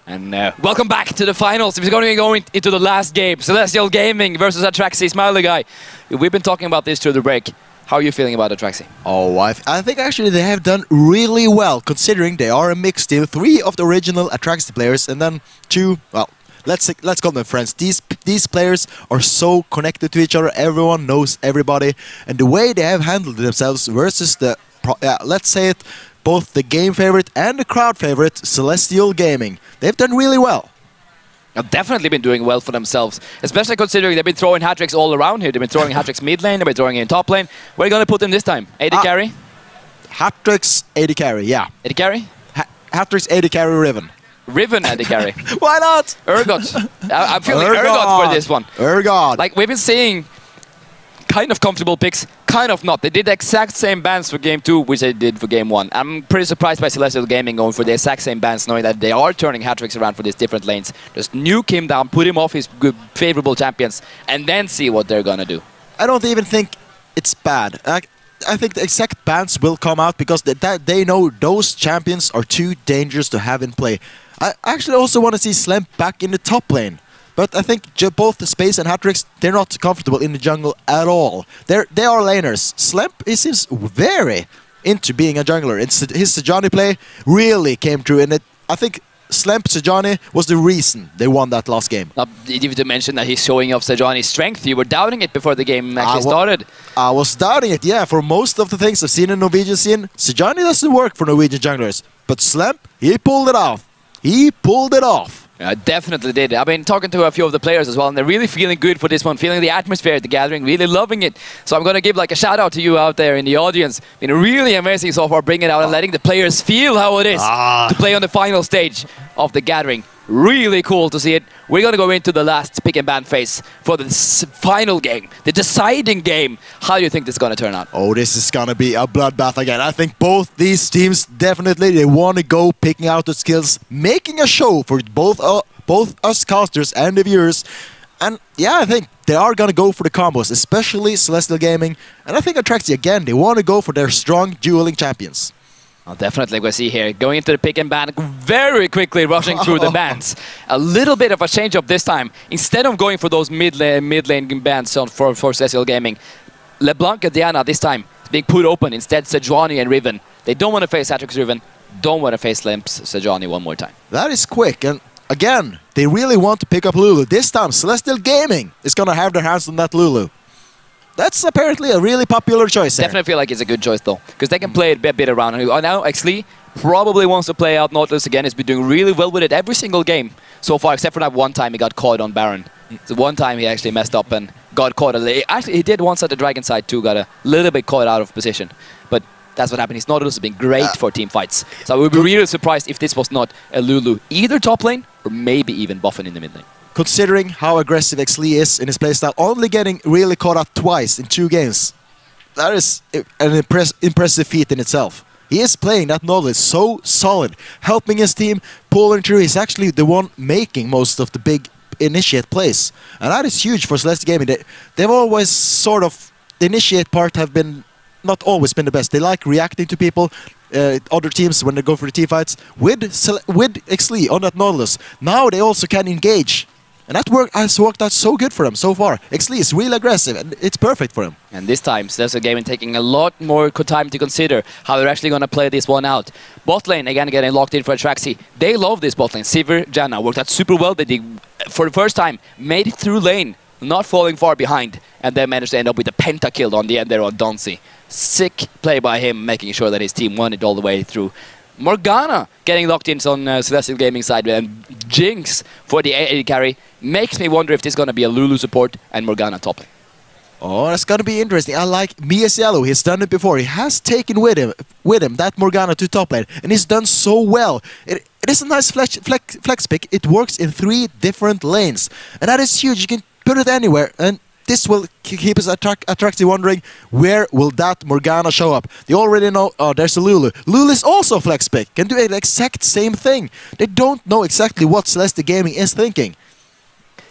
And welcome back to the finals. We're going to go into the last game. Celestial Gaming versus Atraxy Smiley Guy. We've been talking about this through the break. How are you feeling about Atraxy? Oh, I think actually they have done really well, considering they are a mixed team. 3 of the original Atraxy players, and then 2, well, let's call them friends. These players are so connected to each other. Everyone knows everybody, and the way they have handled themselves versus the, let's say it, both the game favorite and the crowd favorite, Celestial Gaming. They've done really well. They've definitely been doing well for themselves, especially considering they've been throwing hat-tricks all around here. They've been throwing hat-tricks mid lane, they've been throwing it in top lane. Where are you going to put them this time? AD carry? Hat-tricks, AD carry, yeah. AD carry? Hat-tricks, AD carry, Riven. Riven AD carry. Why not? Urgot. I'm feeling Urgot for this one. Urgot. Like, we've been seeing kind of comfortable picks, kind of not. They did the exact same bans for Game 2, which they did for Game 1. I'm pretty surprised by Celestial Gaming going for the exact same bans, knowing that they are turning hat-tricks around for these different lanes. Just nuke him down, put him off his good, favorable champions, and then see what they're gonna do. I don't even think it's bad. I think the exact bans will come out because they know those champions are too dangerous to have in play. I actually also want to see Slemp back in the top lane. But I think both the Space and Hat-tricks, they're not comfortable in the jungle at all. They are laners. Slemp, he seems very into being a jungler. His Sejuani play really came true, and I think Slemp Sejuani was the reason they won that last game. Now, you did mention that he's showing off Sejuani's strength. You were doubting it before the game actually started. I was doubting it, yeah. For most of the things I've seen in Norwegian scene, Sejuani doesn't work for Norwegian junglers. But Slemp, he pulled it off. He pulled it off. I definitely did. I've been talking to a few of the players as well, and they're really feeling good for this one, feeling the atmosphere at the gathering, really loving it. So I'm going to give like a shout out to you out there in the audience. Been really amazing so far, bringing it out and letting the players feel how it is to play on the final stage of the gathering. Really cool to see it. We're going to go into the last pick and ban phase for the final game, the deciding game. How do you think this is going to turn out? Oh, this is going to be a bloodbath again. I think both these teams definitely, they want to go picking out the skills, making a show for both us casters and the viewers. And yeah, I think they are going to go for the combos, especially Celestial Gaming. And I think Atraxy, again, they want to go for their strong dueling champions. Well, definitely we see here, going into the pick and ban, very quickly rushing through the bans. A little bit of a change up this time. Instead of going for those mid lane bans for Celestial Gaming, LeBlanc and Diana this time is being put open. Instead, Sejuani and Riven. They don't want to face Atraxy Riven, don't want to face Limps Sejuani one more time. That is quick, and again, they really want to pick up Lulu. This time, Celestial Gaming is going to have their hands on that Lulu. That's apparently a really popular choice there. Definitely feel like it's a good choice though, because they can play it a bit around. And now, actually, probably wants to play out Nautilus again. He's been doing really well with it every single game so far, except for that one time he got caught on Baron. So one time he actually messed up and got caught. Actually, he did once at the Dragon side too, got a little bit caught out of position. But that's what happened. His Nautilus has been great for team fights. So I would be really surprised if this was not a Lulu, either top lane or maybe even buffing in the mid lane. Considering how aggressive Xlee is in his playstyle, only getting really caught out twice in 2 games. That is an impressive feat in itself. He is playing that Nautilus so solid, helping his team, pulling through. He's actually the one making most of the big initiate plays. And that is huge for Celestial Gaming. They've always sort of, the initiate part have been, not always been the best. They like reacting to people, other teams when they go for the team fights. With Xlee on that Nautilus, now they also can engage. And that has worked out so good for him so far. Xlee is really aggressive, and it's perfect for him. And this time, Celestial Gaming taking a lot more time to consider how they're actually going to play this one out. Bot lane, again, getting locked in for Atraxy. They love this bot lane. Sivir, Janna worked out super well. They did, for the first time, made it through lane, not falling far behind, and then managed to end up with a pentakill on the end there on Donsi. Sick play by him, making sure that his team won it all the way through. Morgana getting locked in on Celestial Gaming side, and Jinx for the AD carry. Makes me wonder if this is going to be a Lulu support and Morgana top lane. Oh, that's going to be interesting. I like Mia's Yellow. He's done it before. He has taken with him that Morgana to top lane, and he's done so well. It is a nice flex pick. It works in 3 different lanes, and that is huge. You can put it anywhere, and this will keep us Atraxy wondering, where will that Morgana show up? They already know, oh, there's a Lulu. Lulu is also flex pick, can do the exact same thing. They don't know exactly what Celestial Gaming is thinking.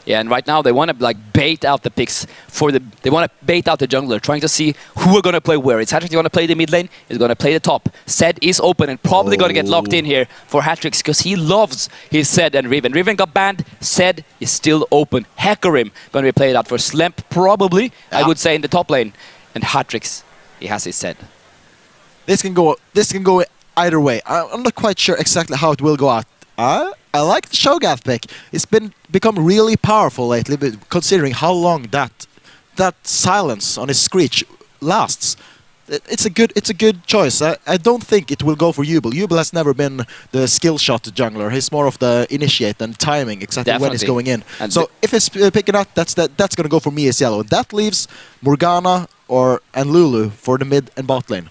Yeah, and right now they want to like bait out the picks for the. They want to bait out the jungler, trying to see who are going to play where. It's Hatrix going to play the mid lane. He's going to play the top. Zed is open and probably going to get locked in here for Hatrix because he loves his Zed and Riven. Riven got banned. Zed is still open. Hecarim going to be played out for Slemp probably. I would say in the top lane, and Hatrix he has his Zed. This can go either way. I'm not quite sure exactly how it will go out. I like the Shogath pick. It's become really powerful lately, but considering how long that silence on his Screech lasts. It's a good choice. I don't think it will go for Jubel. Jubel has never been the skill shot jungler. He's more of the initiate and timing exactly when he's going in. And so if he's picking up, that's going to go for me as yellow. That leaves Morgana and Lulu for the mid and bot lane.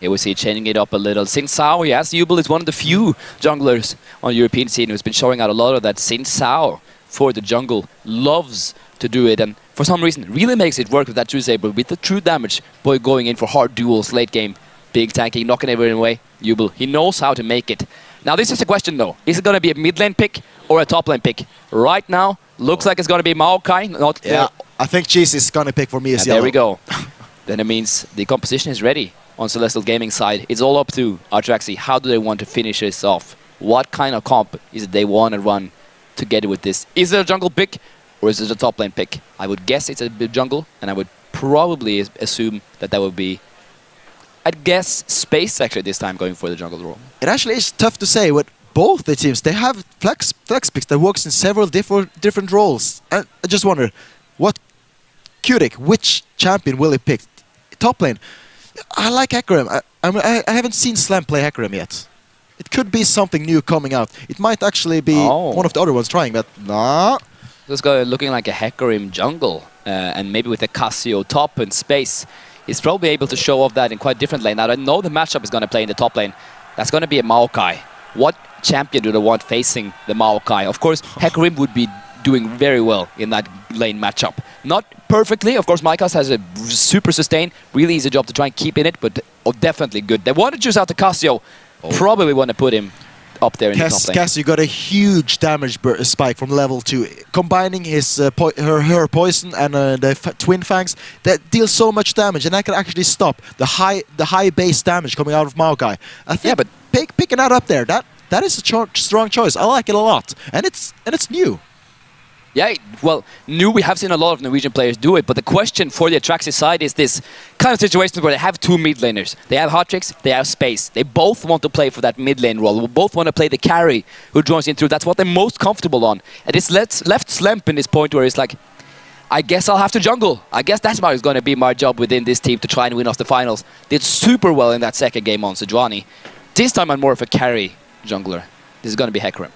Here we see changing it up a little. Xin Zhao, yes, Jubel is one of the few junglers on the European scene who's been showing out a lot of that. Xin Zhao for the jungle loves to do it, and for some reason really makes it work with that true saber, with the true damage, boy going in for hard duels late game, big tanking, knocking everyone away. Jubel, he knows how to make it. Now this is a question though, is it going to be a mid lane pick or a top lane pick? Right now, looks like it's going to be Maokai. I think Cheese is going to pick for me as yellow. There we go. Then it means the composition is ready. On Celestial Gaming side, it's all up to Atraxy. How do they want to finish this off? What kind of comp is it they want to run together with this? Is it a jungle pick or is it a top lane pick? I would guess it's a jungle, and I would probably assume that would be, I'd guess, Space actually this time going for the jungle role. It actually is tough to say with both the teams. They have flex picks that works in several different roles. I just wonder, which champion will he pick? Top lane. I like Hecarim. I haven't seen Slam play Hecarim yet. It could be something new coming out. It might actually be one of the other ones trying, but nah. This guy looking like a Hecarim jungle, and maybe with a Casio top and Space. He's probably able to show off that in quite different lane. Now I know the matchup is going to play in the top lane. That's going to be a Maokai. What champion do they want facing the Maokai? Of course, Hecarim would be doing very well in that lane matchup. Not perfectly, of course. Maikas has a super sustain, really easy job to try and keep in it, but definitely good. They want to choose out the Casio, probably want to put him up there in the top lane. Casio got a huge damage spike from level 2, combining his her poison and the Twin Fangs that deals so much damage, and that can actually stop the high base damage coming out of Maokai. I think but picking that up there, that is a strong choice. I like it a lot, and it's new. Yeah, well, we have seen a lot of Norwegian players do it, but the question for the Atraxy side is this kind of situation where they have two mid laners. They have Hatrix, they have Space. They both want to play for that mid lane role. They both want to play the carry who joins in through. That's what they're most comfortable on. And it's left Slemp in this point where it's like, I guess I'll have to jungle. I guess that's what's going to be my job within this team to try and win off the finals. Did super well in that second game on Sejuani. This time I'm more of a carry jungler. This is going to be Hecarim.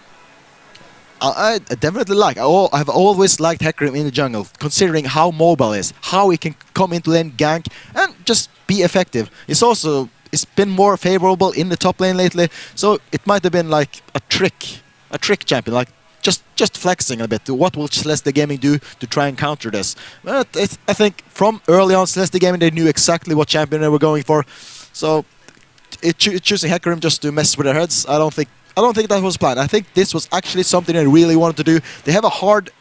I definitely like. I've always liked Hecarim in the jungle, considering how mobile he is, how he can come into lane, gank, and just be effective. It's been more favorable in the top lane lately, so it might have been like a trick champion, like just flexing a bit. What will Celestial Gaming do to try and counter this? But I think from early on, Celestial Gaming, they knew exactly what champion they were going for, so choosing Hecarim just to mess with their heads, I don't think that was planned. I think this was actually something they really wanted to do. They have a hard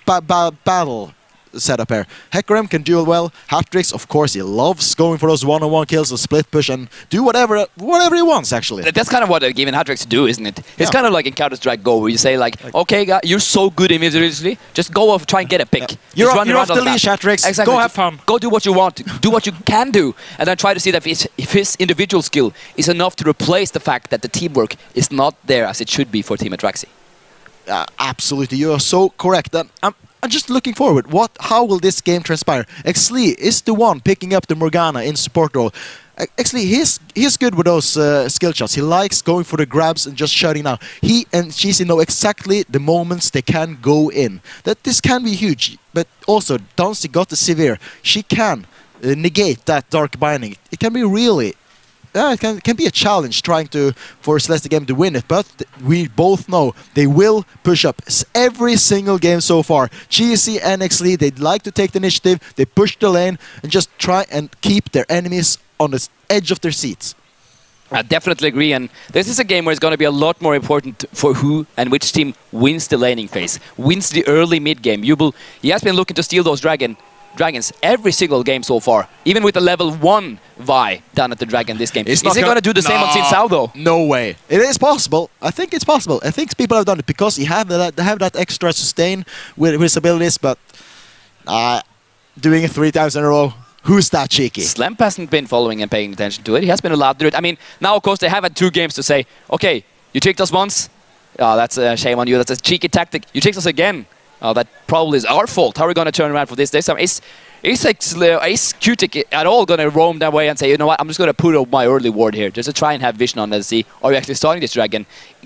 battle setup here. Hecarim can duel well. Hatrix, of course, he loves going for those one-on-one kills, a split push, and do whatever he wants, actually. That's kind of what they're giving Hatrix to do, isn't it? It's kind of like in Counter-Strike Go, where you say, like, okay, guy, you're so good individually, just go off, try and get a pick. You're off the leash, Hatrix. Exactly. Go have fun. Go do what you want. Do what you can do. And then try to see that if his individual skill is enough to replace the fact that the teamwork is not there as it should be for Team Atraxy. Absolutely, you are so correct. And I'm just looking forward. How will this game transpire? Xlee is the one picking up the Morgana in support role. Xlee, he's good with those skill shots. He likes going for the grabs and just shutting down. He and Cheesy know exactly the moments they can go in. That this can be huge, but also Dancy got the severe. She can negate that dark binding. It can be really. It can be a challenge trying for Celestial Game to win it, but we both know they will push up every single game so far. GC and Xlee, they like to take the initiative, they push the lane, and just try and keep their enemies on the edge of their seats. I definitely agree, and this is a game where it's going to be a lot more important for who and which team wins the laning phase, wins the early mid game. He has been looking to steal those dragons every single game so far, even with the level 1 Vi down at the dragon this game. Is he going to do the same on Xin Zhao though? No way. It is possible. I think it's possible. I think people have done it because they have that extra sustain with his abilities, but doing it 3 times in a row. Who's that cheeky? Slemp hasn't been following and paying attention to it. He has been allowed to do it. I mean, now, of course, they have had 2 games to say, okay, you tricked us once. Oh, that's a shame on you. That's a cheeky tactic. You tricked us again. Oh, that probably is our fault. How are we going to turn around for this time? Is Q-Tick at all going to roam that way and say, you know what, I'm just going to put up my early ward here just to try and have vision on and see, are you actually starting this dragon?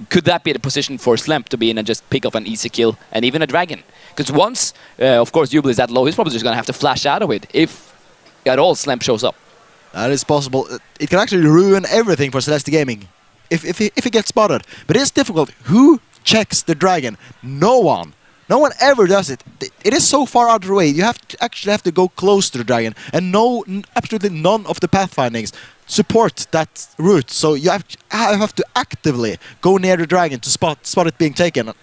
Could that be the position for Slemp to be in and just pick up an easy kill and even a dragon? Because once, of course, Jubel is that low, he's probably just going to have to flash out of it if at all Slemp shows up. That is possible. It can actually ruin everything for Celeste Gaming if he gets spotted. But it's difficult. Who checks the dragon? No one. No one ever does it. It is so far out of the way. You actually have to go close to the dragon, and absolutely none of the pathfindings support that route. So you have to actively go near the dragon to spot it being taken.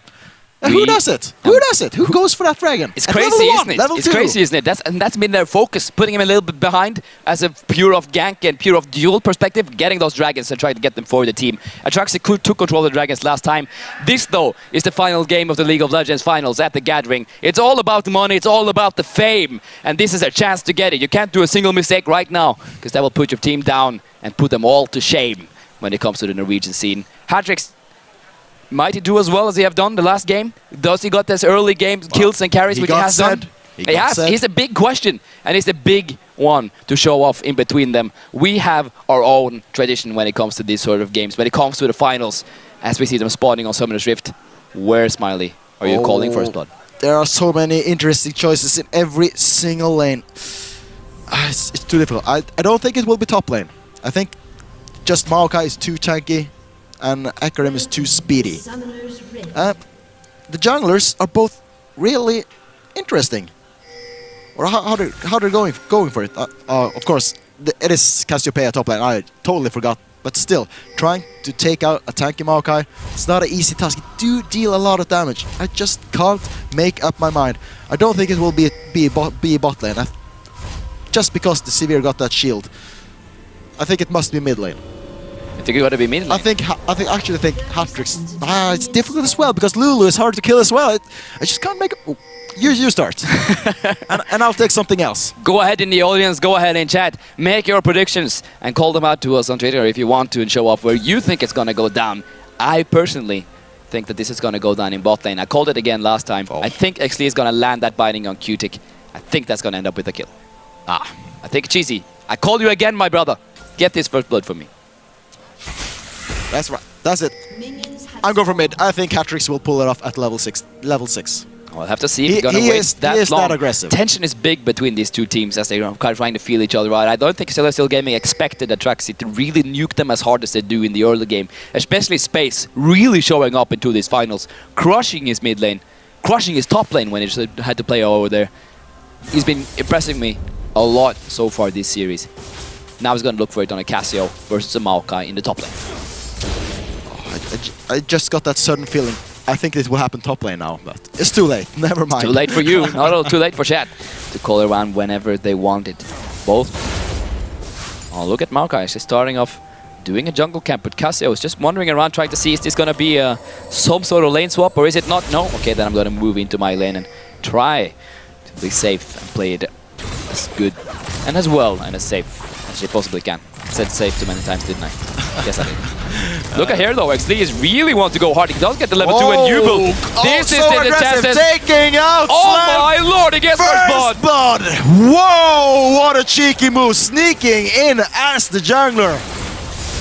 Who does it? Who does it? Who goes for that dragon? It's crazy, isn't it? It's crazy, isn't it? That's been their focus, putting him a little bit behind as a pure of gank and pure of duel perspective, getting those dragons and trying to get them for the team. Atraxy took control of the dragons last time. This, though, is the final game of the League of Legends finals at the Gathering. It's all about the money, it's all about the fame, and this is a chance to get it. You can't do a single mistake right now, because that will put your team down and put them all to shame when it comes to the Norwegian scene. Hatrix, might he do as well as he have done the last game? Does he got this early game kills and carries which he has done? He has. He's a big question, and he's a big one to show off in between them. We have our own tradition when it comes to these sort of games. When it comes to the finals, as we see them spawning on Summoner's Rift, where, Smiley, are you calling first blood? There are so many interesting choices in every single lane. It's too difficult. I don't think it will be top lane. I think just Maokai is too tanky, and Akarim is too speedy. The junglers are both really interesting. Or how they're going for it. Of course, it is Cassiopeia top lane. I totally forgot. But still, trying to take out a tanky Maokai, it's not an easy task. It do deal a lot of damage. I just can't make up my mind. I don't think it will be bot lane. Just because the Sivir got that shield. I think it must be mid lane. I think it got to be mid lane. I actually think Hatrix. It's difficult as well because Lulu is hard to kill as well. I just can't make it. Oh, you start, and I'll take something else. Go ahead in the audience. Go ahead in chat. Make your predictions and call them out to us on Twitter if you want to, and show off where you think it's gonna go down. I personally think that this is gonna go down in bot lane. I called it again last time. I think XL is gonna land that binding on Q-Tick. I think that's gonna end up with a kill. I think cheesy. I called you again, my brother. Get this first blood for me. That's right. That's it. I'm going for mid. I think Hatrix will pull it off at level 6. We'll have to see if he's going to wait that long. That aggressive. Tension is big between these two teams as they're kind of trying to feel each other out. I don't think Celestial Gaming expected Atraxy to really nuke them as hard as they do in the early game. Especially Space really showing up into these finals. Crushing his mid lane. Crushing his top lane when he just had to play over there. He's been impressing me a lot so far this series. Now he's going to look for it on a Cassio versus a Maokai in the top lane. I just got that sudden feeling. I think this will happen top lane now, but it's too late. Never mind. Too late for you. Not too late for chat to call around whenever they want it. Both. Oh, look at Maokai. She's starting off doing a jungle camp, but Cassio is just wandering around trying to see is this going to be some sort of lane swap or is it not? No. Okay, then I'm going to move into my lane and try to be safe and play it as good and as well and as safe as she possibly can. I said safe too many times, didn't I? Yes, I did. Look at here though, XD is really want to go hard. He does get the level 2 and Jubel. This is the chances. Taking out oh my lord, he gets first blood. Whoa, what a cheeky move. Sneaking in as the jungler.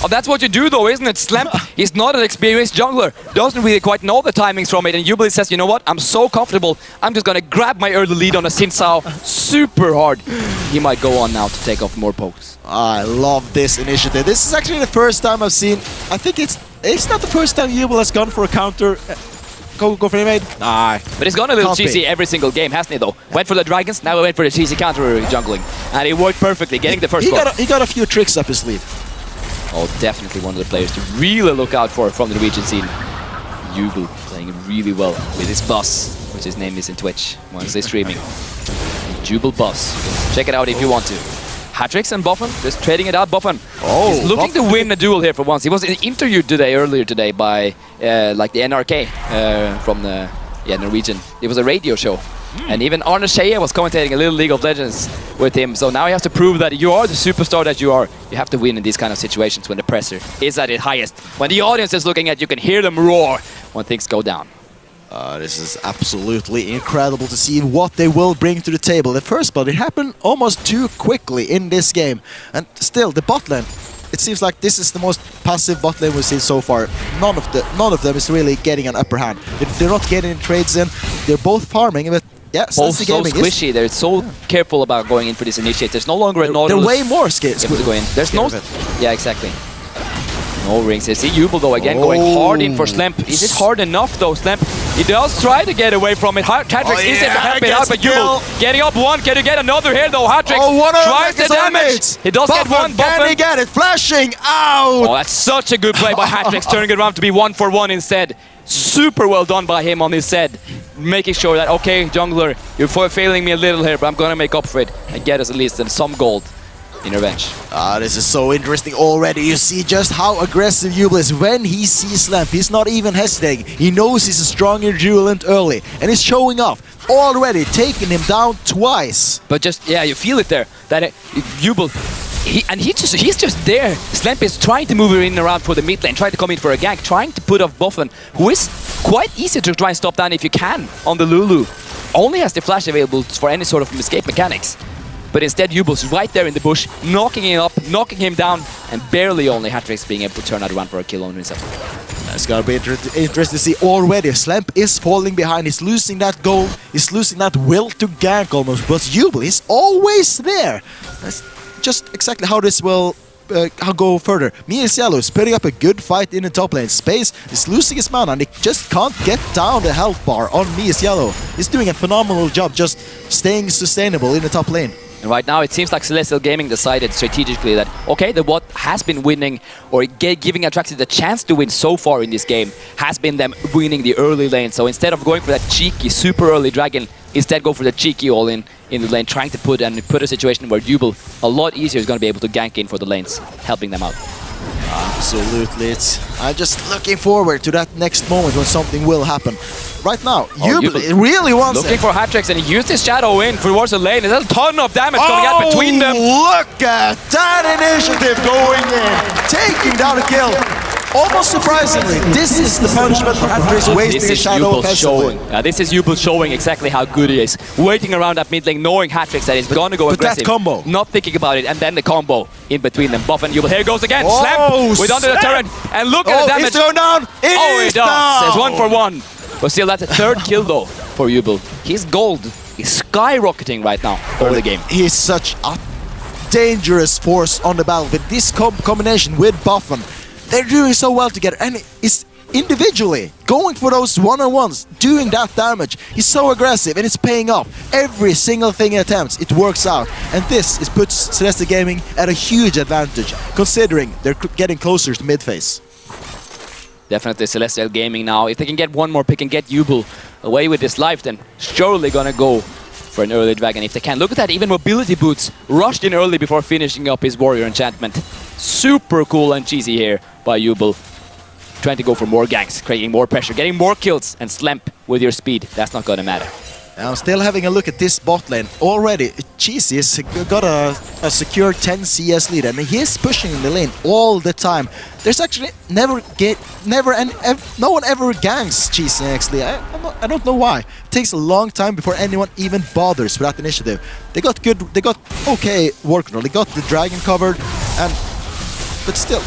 Oh, that's what you do though, isn't it? Slemp, he's not an experienced jungler. Doesn't really quite know the timings from it. And Jubel says, you know what? I'm so comfortable. I'm just going to grab my early lead on a Xin Zhao super hard. He might go on now to take off more pokes. I love this initiative. This is actually the first time I've seen... I think it's not the first time Jubel has gone for a counter. Go for a mid. Nah. But he's gone a little cheesy every single game, hasn't he though? Went for the dragons, now he went for the cheesy counter jungling. And it worked perfectly, getting the first blood. He got a few tricks up his sleeve. Oh, definitely one of the players to really look out for from the Norwegian scene. Jubel playing really well with his boss, which his name is in Twitch once they're streaming. Jubel boss. Check it out if you want to. Atraxy and Buffen just trading it out. Buffen is looking to win a duel here for once. He was interviewed earlier today by like the NRK from the Norwegian. It was a radio show. And even Arne Skeie was commentating a little League of Legends with him. So now he has to prove that you are the superstar that you are. You have to win in these kind of situations when the pressure is at its highest. When the audience is looking at you, can hear them roar when things go down. This is absolutely incredible to see what they will bring to the table. The first blood, it happened almost too quickly in this game. And still, the bot lane, it seems like this is the most passive bot lane we've seen so far. None of them is really getting an upper hand. They're not getting trades in. They're both farming, but yeah, both so squishy. They're so careful about going in for this initiate. There's no longer a Nautilus. They're way more scared to go in. There's no... Yeah, exactly. No rings. You see Jubel though again going hard in for Slemp. Is it hard enough though, Slemp? He does try to get away from it. Atraxy isn't happy out, but Jubel getting up one. Can you get another here though? Atraxy tries the damage. He does get one. Can he get it? Flashing out! Oh, that's such a good play by Atraxy, turning it around to be 1-for-1 instead. Super well done by him on his set, making sure that, okay, jungler, you're failing me a little here, but I'm gonna make up for it and get us at least some gold in revenge. This is so interesting already. You see just how aggressive Jubel is when he sees Slemp. He's not even hesitating. He knows he's a stronger duelant early, and he's showing off. Already taking him down twice. But just, yeah, you feel it there, that Jubel, he's just there. Slemp is trying to move her in around for the mid lane, trying to come in for a gank, trying to put off Buffen, who is quite easy to try and stop down if you can on the Lulu. Only has the flash available for any sort of escape mechanics. But instead, Jubel's right there in the bush, knocking him up, knocking him down, and barely only Atraxy being able to turn that around for a kill on himself. It's gonna be interesting to see already. Slemp is falling behind, he's losing that goal, he's losing that will to gank almost, but Jubel is always there. That's just exactly how this will go further. Yellow is putting up a good fight in the top lane. Space is losing his mana and he just can't get down the health bar on Yellow. He's doing a phenomenal job just staying sustainable in the top lane. And right now it seems like Celestial Gaming decided strategically that, okay, the what has been winning or giving Atraxy the chance to win so far in this game has been them winning the early lane. So instead of going for that cheeky, super early dragon, instead go for the cheeky all-in in the lane, trying to put a situation where Jubel a lot easier is going to be able to gank in for the lanes, helping them out. Absolutely. I'm just looking forward to that next moment when something will happen. Right now, Jubel really wants looking for Atraxy, and he used his shadow in towards the lane. There's a ton of damage coming out between them. Look at that initiative going in, taking down a kill. Almost surprisingly, this is the punishment for Atraxy wasting his shadow offensively. This is Jubel showing exactly how good he is. Waiting around that mid lane, knowing Atraxy that he's gonna go aggressive. That combo. Not thinking about it, and then the combo in between them. Buff and Jubel. Here goes again. Slamp with under the turret, and look at the damage. He's going down. He does. It's 1-for-1. But still, that's a third kill though for Jubel. His gold is skyrocketing right now early game. He's such a dangerous force on the battle with this combination with Buffen. They're doing so well together, and it's individually going for those one-on-ones, doing that damage. He's so aggressive, and it's paying off. Every single thing he attempts, it works out. And this puts Celestial Gaming at a huge advantage, considering they're getting closer to mid-phase. Definitely Celestial Gaming now. If they can get one more pick and get Jubel away with his life, then surely gonna go for an early dragon if they can. Look at that, even mobility boots rushed in early before finishing up his warrior enchantment. Super cool and cheesy here by Jubel. Trying to go for more ganks, creating more pressure, getting more kills, and Slemp with your speed. That's not gonna matter. I'm still having a look at this bot lane. Already, Cheesy has got a secure 10 CS lead, and he is pushing in the lane all the time. There's actually no one ever ganks Cheesy actually. I don't know why. It takes a long time before anyone even bothers with that initiative. They got okay work control. They got the dragon covered, but still.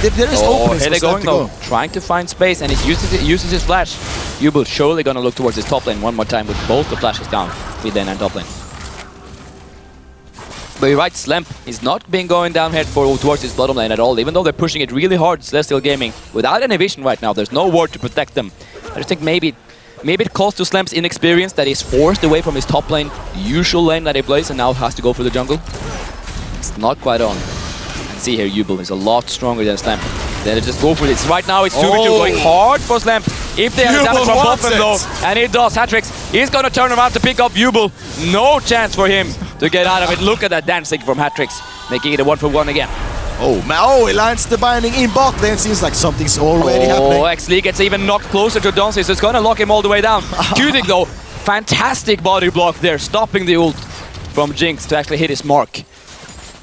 There is openings here they're going though, trying to find space, and he uses his flash. Jubel surely gonna look towards his top lane one more time with both the flashes down, mid lane and top lane. But you're right, Slemp is not being going down here towards his bottom lane at all, even though they're pushing it really hard. Celestial Gaming without any vision right now. There's no ward to protect them. I just think maybe it calls to Slemp's inexperience that he's forced away from his top lane, the usual lane that he plays, and now has to go for the jungle. It's not quite on. see here, Jubel is a lot stronger than Slamp. Then they just go for this. Right now, it's 2v2 going hard for Slamp. If they have damage from Buffen though, and it does, Atraxy, he's gonna turn around to pick up Jubel. No chance for him to get out of it. Look at that dancing from Atraxy, making it a 1-for-1 again. Oh, man. Oh, he lands the binding in bot lane. Seems like something's already happening. Oh, Xlee gets even knocked closer to Donsi, so it's gonna lock him all the way down. Cutic though, fantastic body block there, stopping the ult from Jinx to actually hit his mark.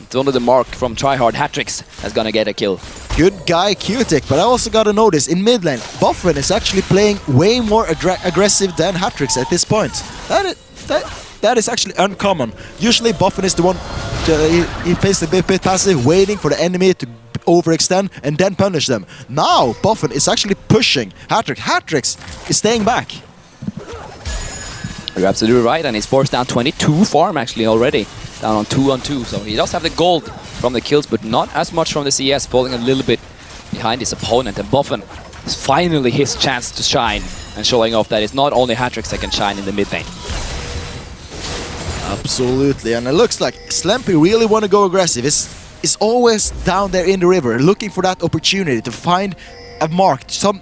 It's only the mark from Tryhard. Atraxy that's gonna get a kill. Good guy, Cutic, but I also gotta notice, in mid lane, Buffen is actually playing way more aggressive than Atraxy at this point. That is actually uncommon. Usually Buffen is the one, he plays a bit passive, waiting for the enemy to overextend and then punish them. Now, Buffen is actually pushing Atraxy. Atraxy is staying back. You're absolutely right, and he's forced down 22 farm actually already. Down on 2-on-2, so he does have the gold from the kills, but not as much from the CS, falling a little bit behind his opponent. And Buffen is finally his chance to shine, and showing off that it's not only Atraxy that can shine in the mid lane. Absolutely, and it looks like Slampy really want to go aggressive. Is always down there in the river, looking for that opportunity to find a mark, some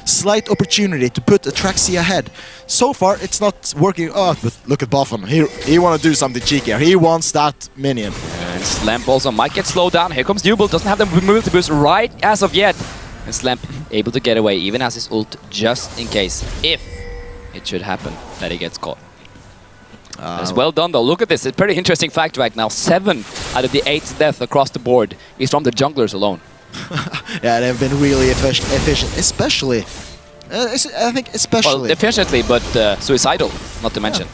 slight opportunity to put Atraxy ahead. So far, it's not working out, but look at Buffen. He want to do something cheeky. He wants that minion. And Slamp also might get slowed down. Here comes Jubel, doesn't have the mobility boost right as of yet. And Slamp able to get away, even as his ult, just in case, if it should happen that he gets caught. It's well done though. Look at this. It's a pretty interesting fact right now. 7 out of the 8 deaths across the board is from the junglers alone. Yeah, they've been really efficient, especially. I think especially. Well, efficiently, but suicidal, not to mention.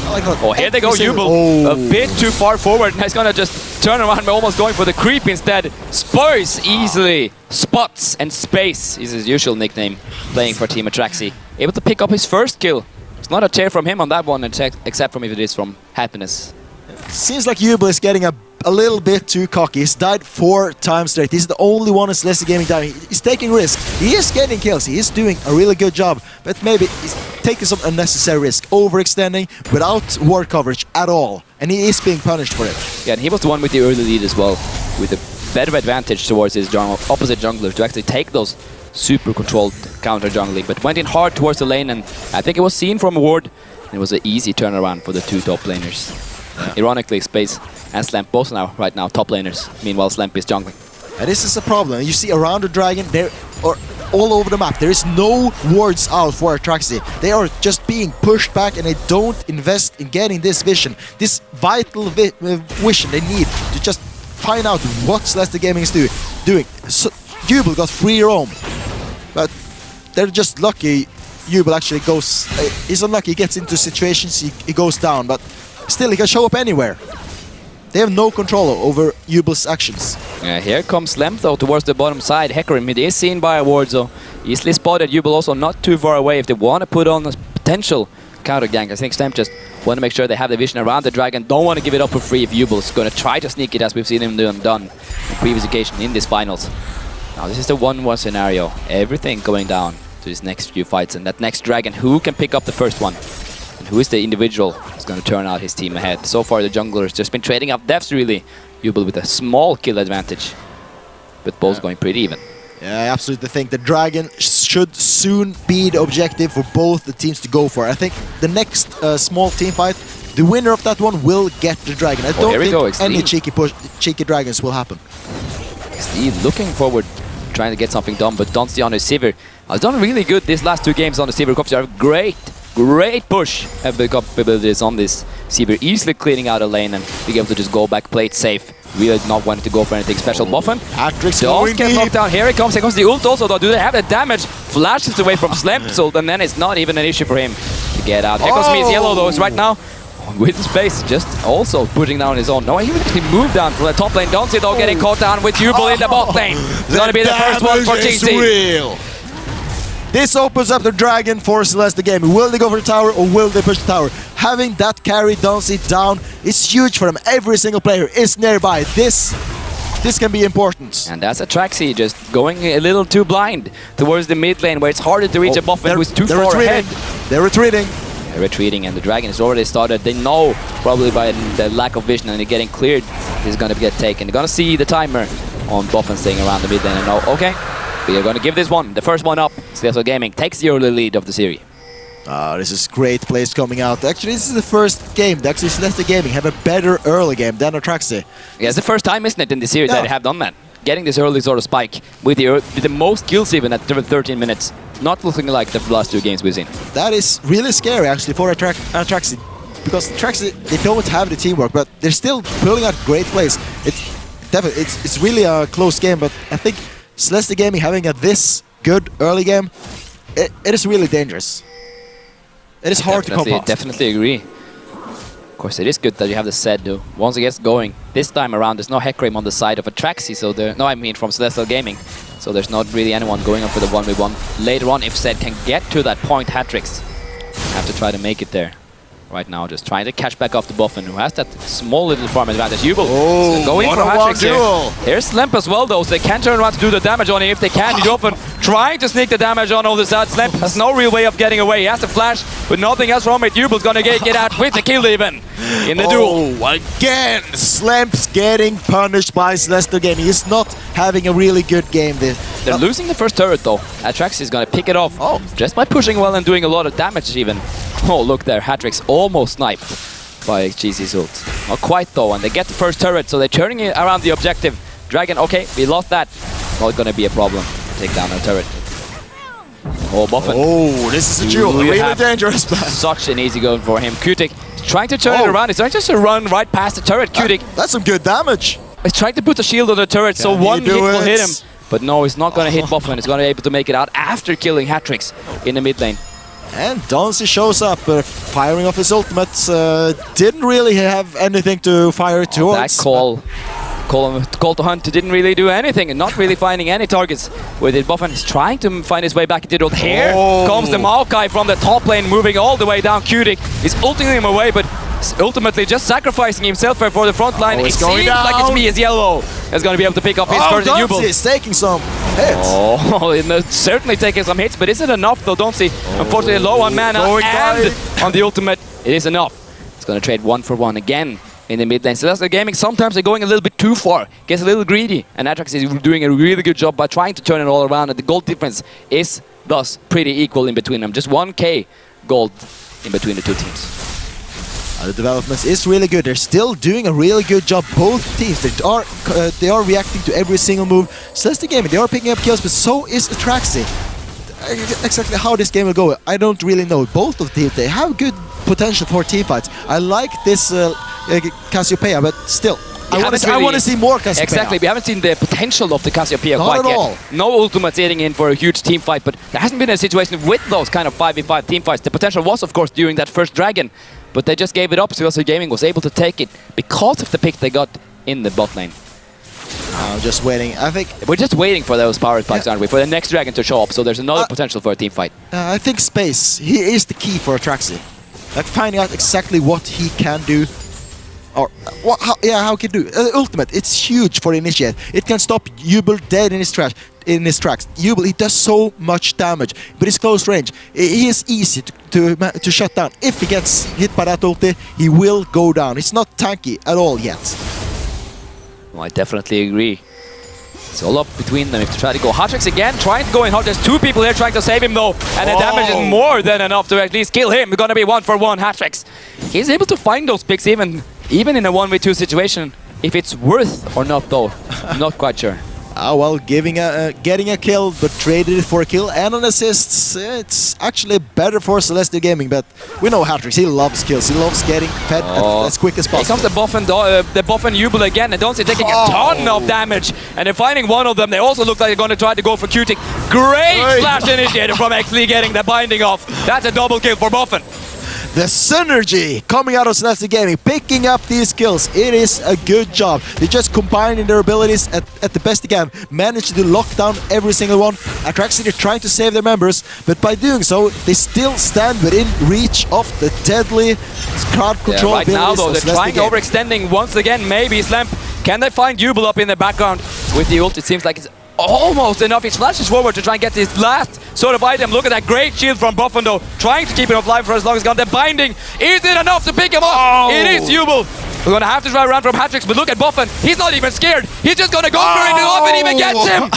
Like oh, here they go, Jubel. A bit too far forward. He's gonna just turn around by almost going for the creep instead. Spurs easily. Spots and Space is his usual nickname, playing for Team Atraxy. Able to pick up his first kill. It's not a chair from him on that one, except from if it is from Happiness. Seems like Jubel is getting a little bit too cocky. He's died 4 times straight. He's the only one who's less gaming time. He's taking risks. He is getting kills. He is doing a really good job. But maybe he's taking some unnecessary risk. Overextending without ward coverage at all. And he is being punished for it. Yeah, and he was the one with the early lead as well. With a better advantage towards his opposite jungler to actually take those super controlled counter jungling. But went in hard towards the lane, and I think it was seen from a ward. It was an easy turnaround for the 2 top laners. Ironically, Space and Slamp both right now top laners. Meanwhile, Slamp is jungling. And this is a problem. You see around the dragon, they're all over the map. There is no wards out for Atraxy. They are just being pushed back, and they don't invest in getting this vision, this vital vision they need to just find out what Celeste Gaming is doing. So, Jubel got free roam, but they're just lucky. Jubel actually goes. He's unlucky. He gets into situations. He goes down, but still, he can show up anywhere. They have no control over Jubel's actions. Here comes Slamp though towards the bottom side. Hecarim, it is seen by a ward, so easily spotted. Jubel also not too far away if they want to put on a potential counter gank. I think Slamp just want to make sure they have the vision around the dragon. Don't want to give it up for free if Jubel's going to try to sneak it, as we've seen him done on previous occasion in this finals. Now this is the 1-1 scenario. Everything going down to his next few fights, and that next dragon, who can pick up the first one? And who is the individual who's going to turn out his team ahead? So far the jungler's just been trading up deaths really. Jubel with a small kill advantage, but both going pretty even. Yeah, I absolutely think the dragon should soon be the objective for both the teams to go for. I think the next small team fight, the winner of that one will get the dragon. I don't think any cheeky dragons will happen. Xlee looking forward, trying to get something done, but Donsi on his Sivir has done really good these last 2 games on the Sivir. Cops are great push abilities on this Sivir, easily cleaning out a lane and being able to just go back, play it safe. Really not wanting to go for anything special. Buffen does get knocked down. Here comes the ult also though. Do they have the damage? Flashes away from Slamp's ult, and then it's not even an issue for him to get out. Here comes Miss Yellow though, is right now with Space, just also putting down his own. No, he actually moved down from the top lane. Don't see though getting caught down with Jubel in the bot lane. It's gonna be the first one for TC. This opens up the dragon for Celeste Gaming. Will they go for the tower or will they push the tower? Having that carry Donsi down is huge for them. Every single player is nearby. This can be important. And that's Atraxy just going a little too blind towards the mid lane, where it's harder to reach a Buffen who's too far ahead. They're retreating. They're retreating, and the Dragon is already started. They know, probably by the lack of vision and it getting cleared, he's going to get taken. They're going to see the timer on Boffin staying around the mid lane and know, okay, we are going to give this one, the first one up. Celestial Gaming takes the early lead of the series. This is great plays coming out. Actually, this is the first game that actually Celestial Gaming have a better early game than Atraxy. Yeah, it's the first time, isn't it, in the series that they have done that. Getting this early sort of spike with the most kills even at 13 minutes. Not looking like the last 2 games we've seen. That is really scary actually for Atraxy. Because Atraxy, they don't have the teamwork, but they're still pulling out great plays. It's really a close game, but I think Celestial Gaming having this good early game, it is really dangerous. It is hard to come past. Definitely agree. Of course, it is good that you have the Zed, though. Once it gets going, this time around, there's no Hecarim on the side of Atraxy, so I mean from Celestial Gaming. So there's not really anyone going up for the 1v1. Later on, if Zed can get to that point, Hatrix have to try to make it there. Right now, just trying to catch back off the Boffin, who has that small little farm advantage. Jubel going for Hatrix here. Here's Slemp as well, though, so they can turn around to do the damage on him if they can. Boffin trying to sneak the damage on the side. Slemp has no real way of getting away. He has to flash, but nothing else from it. Jubel's gonna get out with the kill even in the duel. Again, Slemp's getting punished by Celestial Gaming. He's not having a really good game there. They're losing the first turret, though. Atraxy is gonna pick it off just by pushing well and doing a lot of damage even. Oh, look there, Hatrix almost sniped by GC's ult. Not quite though, and they get the first turret, so they're turning it around the objective. Dragon, okay, we lost that. Not gonna be a problem. Take down the turret. Oh, Boffin. Oh, this is a duel. Really dangerous. Such an easy going for him. Kutik trying to turn it around. He's trying just to run right past the turret. Kutik. That's some good damage. He's trying to put a shield on the turret, so one hit will hit him. But no, he's not gonna hit Boffin. He's gonna be able to make it out after killing Hatrix in the mid lane. And Donzi shows up, firing off his ultimate. Didn't really have anything to fire towards. That call to hunt didn't really do anything, and not really finding any targets with it. Boffin is trying to find his way back into the ult. Here comes the Maokai from the top lane, moving all the way down. Kutik is ulting him away, but ultimately just sacrificing himself for the front line. It seems like it's me as Yellow is going to be able to pick up his first Jubel. Donzi is taking some hits. Certainly taking some hits, but is it enough though? Donzi, unfortunately low on mana and on the ultimate. It is enough. It's going to trade 1 for 1 again in the mid lane. Celestial Gaming, sometimes they're going a little bit too far, gets a little greedy, and Atraxy is doing a really good job by trying to turn it all around, and the gold difference is thus pretty equal in between them. Just 1k gold in between the two teams. The development is really good. They're still doing a really good job. Both teams, they are reacting to every single move. Celestial Gaming, they are picking up kills, but so is Atraxy. Exactly how this game will go, I don't really know. Both of the teams, they have good potential for team fights. I like this Cassiopeia, but still, I want to see more Cassiopeia. Exactly, we haven't seen the potential of the Cassiopeia Not quite at yet. all. No ultimate sitting in for a huge team fight, but there hasn't been a situation with those kind of 5v5 team fights. The potential was, of course, during that first Dragon, but they just gave it up. Celestial Gaming was able to take it because of the pick they got in the bot lane. I'm just waiting. I think we're just waiting for those power spikes, aren't we? For the next Dragon to show up, so there's another potential for a team fight. I think space, he is the key for Atraxy. Like finding out exactly what he can do. Or how he can do. Ultimate, it's huge for Initiate. It can stop Jubel dead in his tracks. Jubel, he does so much damage, but it's close range. He is easy to shut down. If he gets hit by that ulti, he will go down. It's not tanky at all yet. Well, I definitely agree. It's all up between them if they try to go. Hatrix again, trying to go in hard. There's 2 people here trying to save him though, and the damage is more than enough to at least kill him. It's gonna be 1 for 1 Hatrix. He's able to find those picks even in a 1v2 situation. If it's worth or not though, I'm not quite sure. Well, getting a kill, but traded it for a kill and an assist. It's actually better for Celestial Gaming, but we know Hatrix, he loves kills. He loves getting fed as quick as possible. Here comes the Boffin Jubel again, and Donzi taking a ton of damage, and they're finding one of them. They also look like they're going to try to go for Kutik. Great flash initiator from Xlee getting the binding off. That's a double kill for Boffin. The synergy coming out of Celestial Gaming, picking up these kills, it is a good job. They just combining their abilities at the best they can, manage to lock down every single one. Atraxy, they're trying to save their members, but by doing so, they still stand within reach of the deadly crowd control right now though, abilities. they're trying overextending once again, maybe Slamp. Can they find Jubel up in the background? With the ult, it seems like it's almost enough. He flashes forward to try and get this last sort of item. Look at that great shield from Buffen though, trying to keep him alive for as long as gone. The binding, is it enough to pick him up? It is Jubel. We're gonna have to try around from Atraxy, but look at Buffen. He's not even scared. He's just gonna go for it and often even gets him.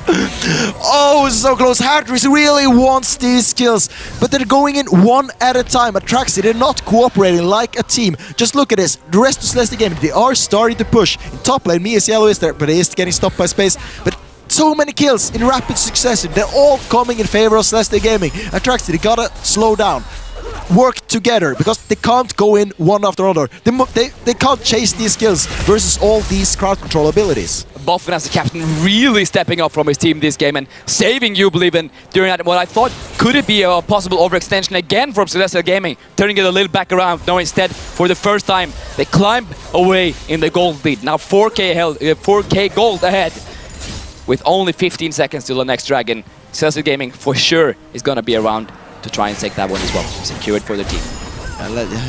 Oh, so close. Atraxy really wants these kills, but they're going in one at a time. Atraxy, they're not cooperating like a team. Just look at this. The rest of Celeste Gaming, they are starting to push. In top lane, Mia's Yellow is there, but he is getting stopped by Space. But so many kills in rapid succession. They're all coming in favor of Celeste Gaming. Atraxy, they gotta slow down. Work together, because they can't go in one after another. They can't chase these kills versus all these crowd control abilities. Buffen as the captain really stepping up from his team this game and saving Jubel even during that, what I thought could it be a possible overextension again from Celestial Gaming, turning it a little back around. No, instead, for the first time, they climb away in the gold lead. Now 4K gold ahead with only 15 seconds till the next dragon. Celestial Gaming for sure is going to be around to try and take that one as well. Secure it for the team.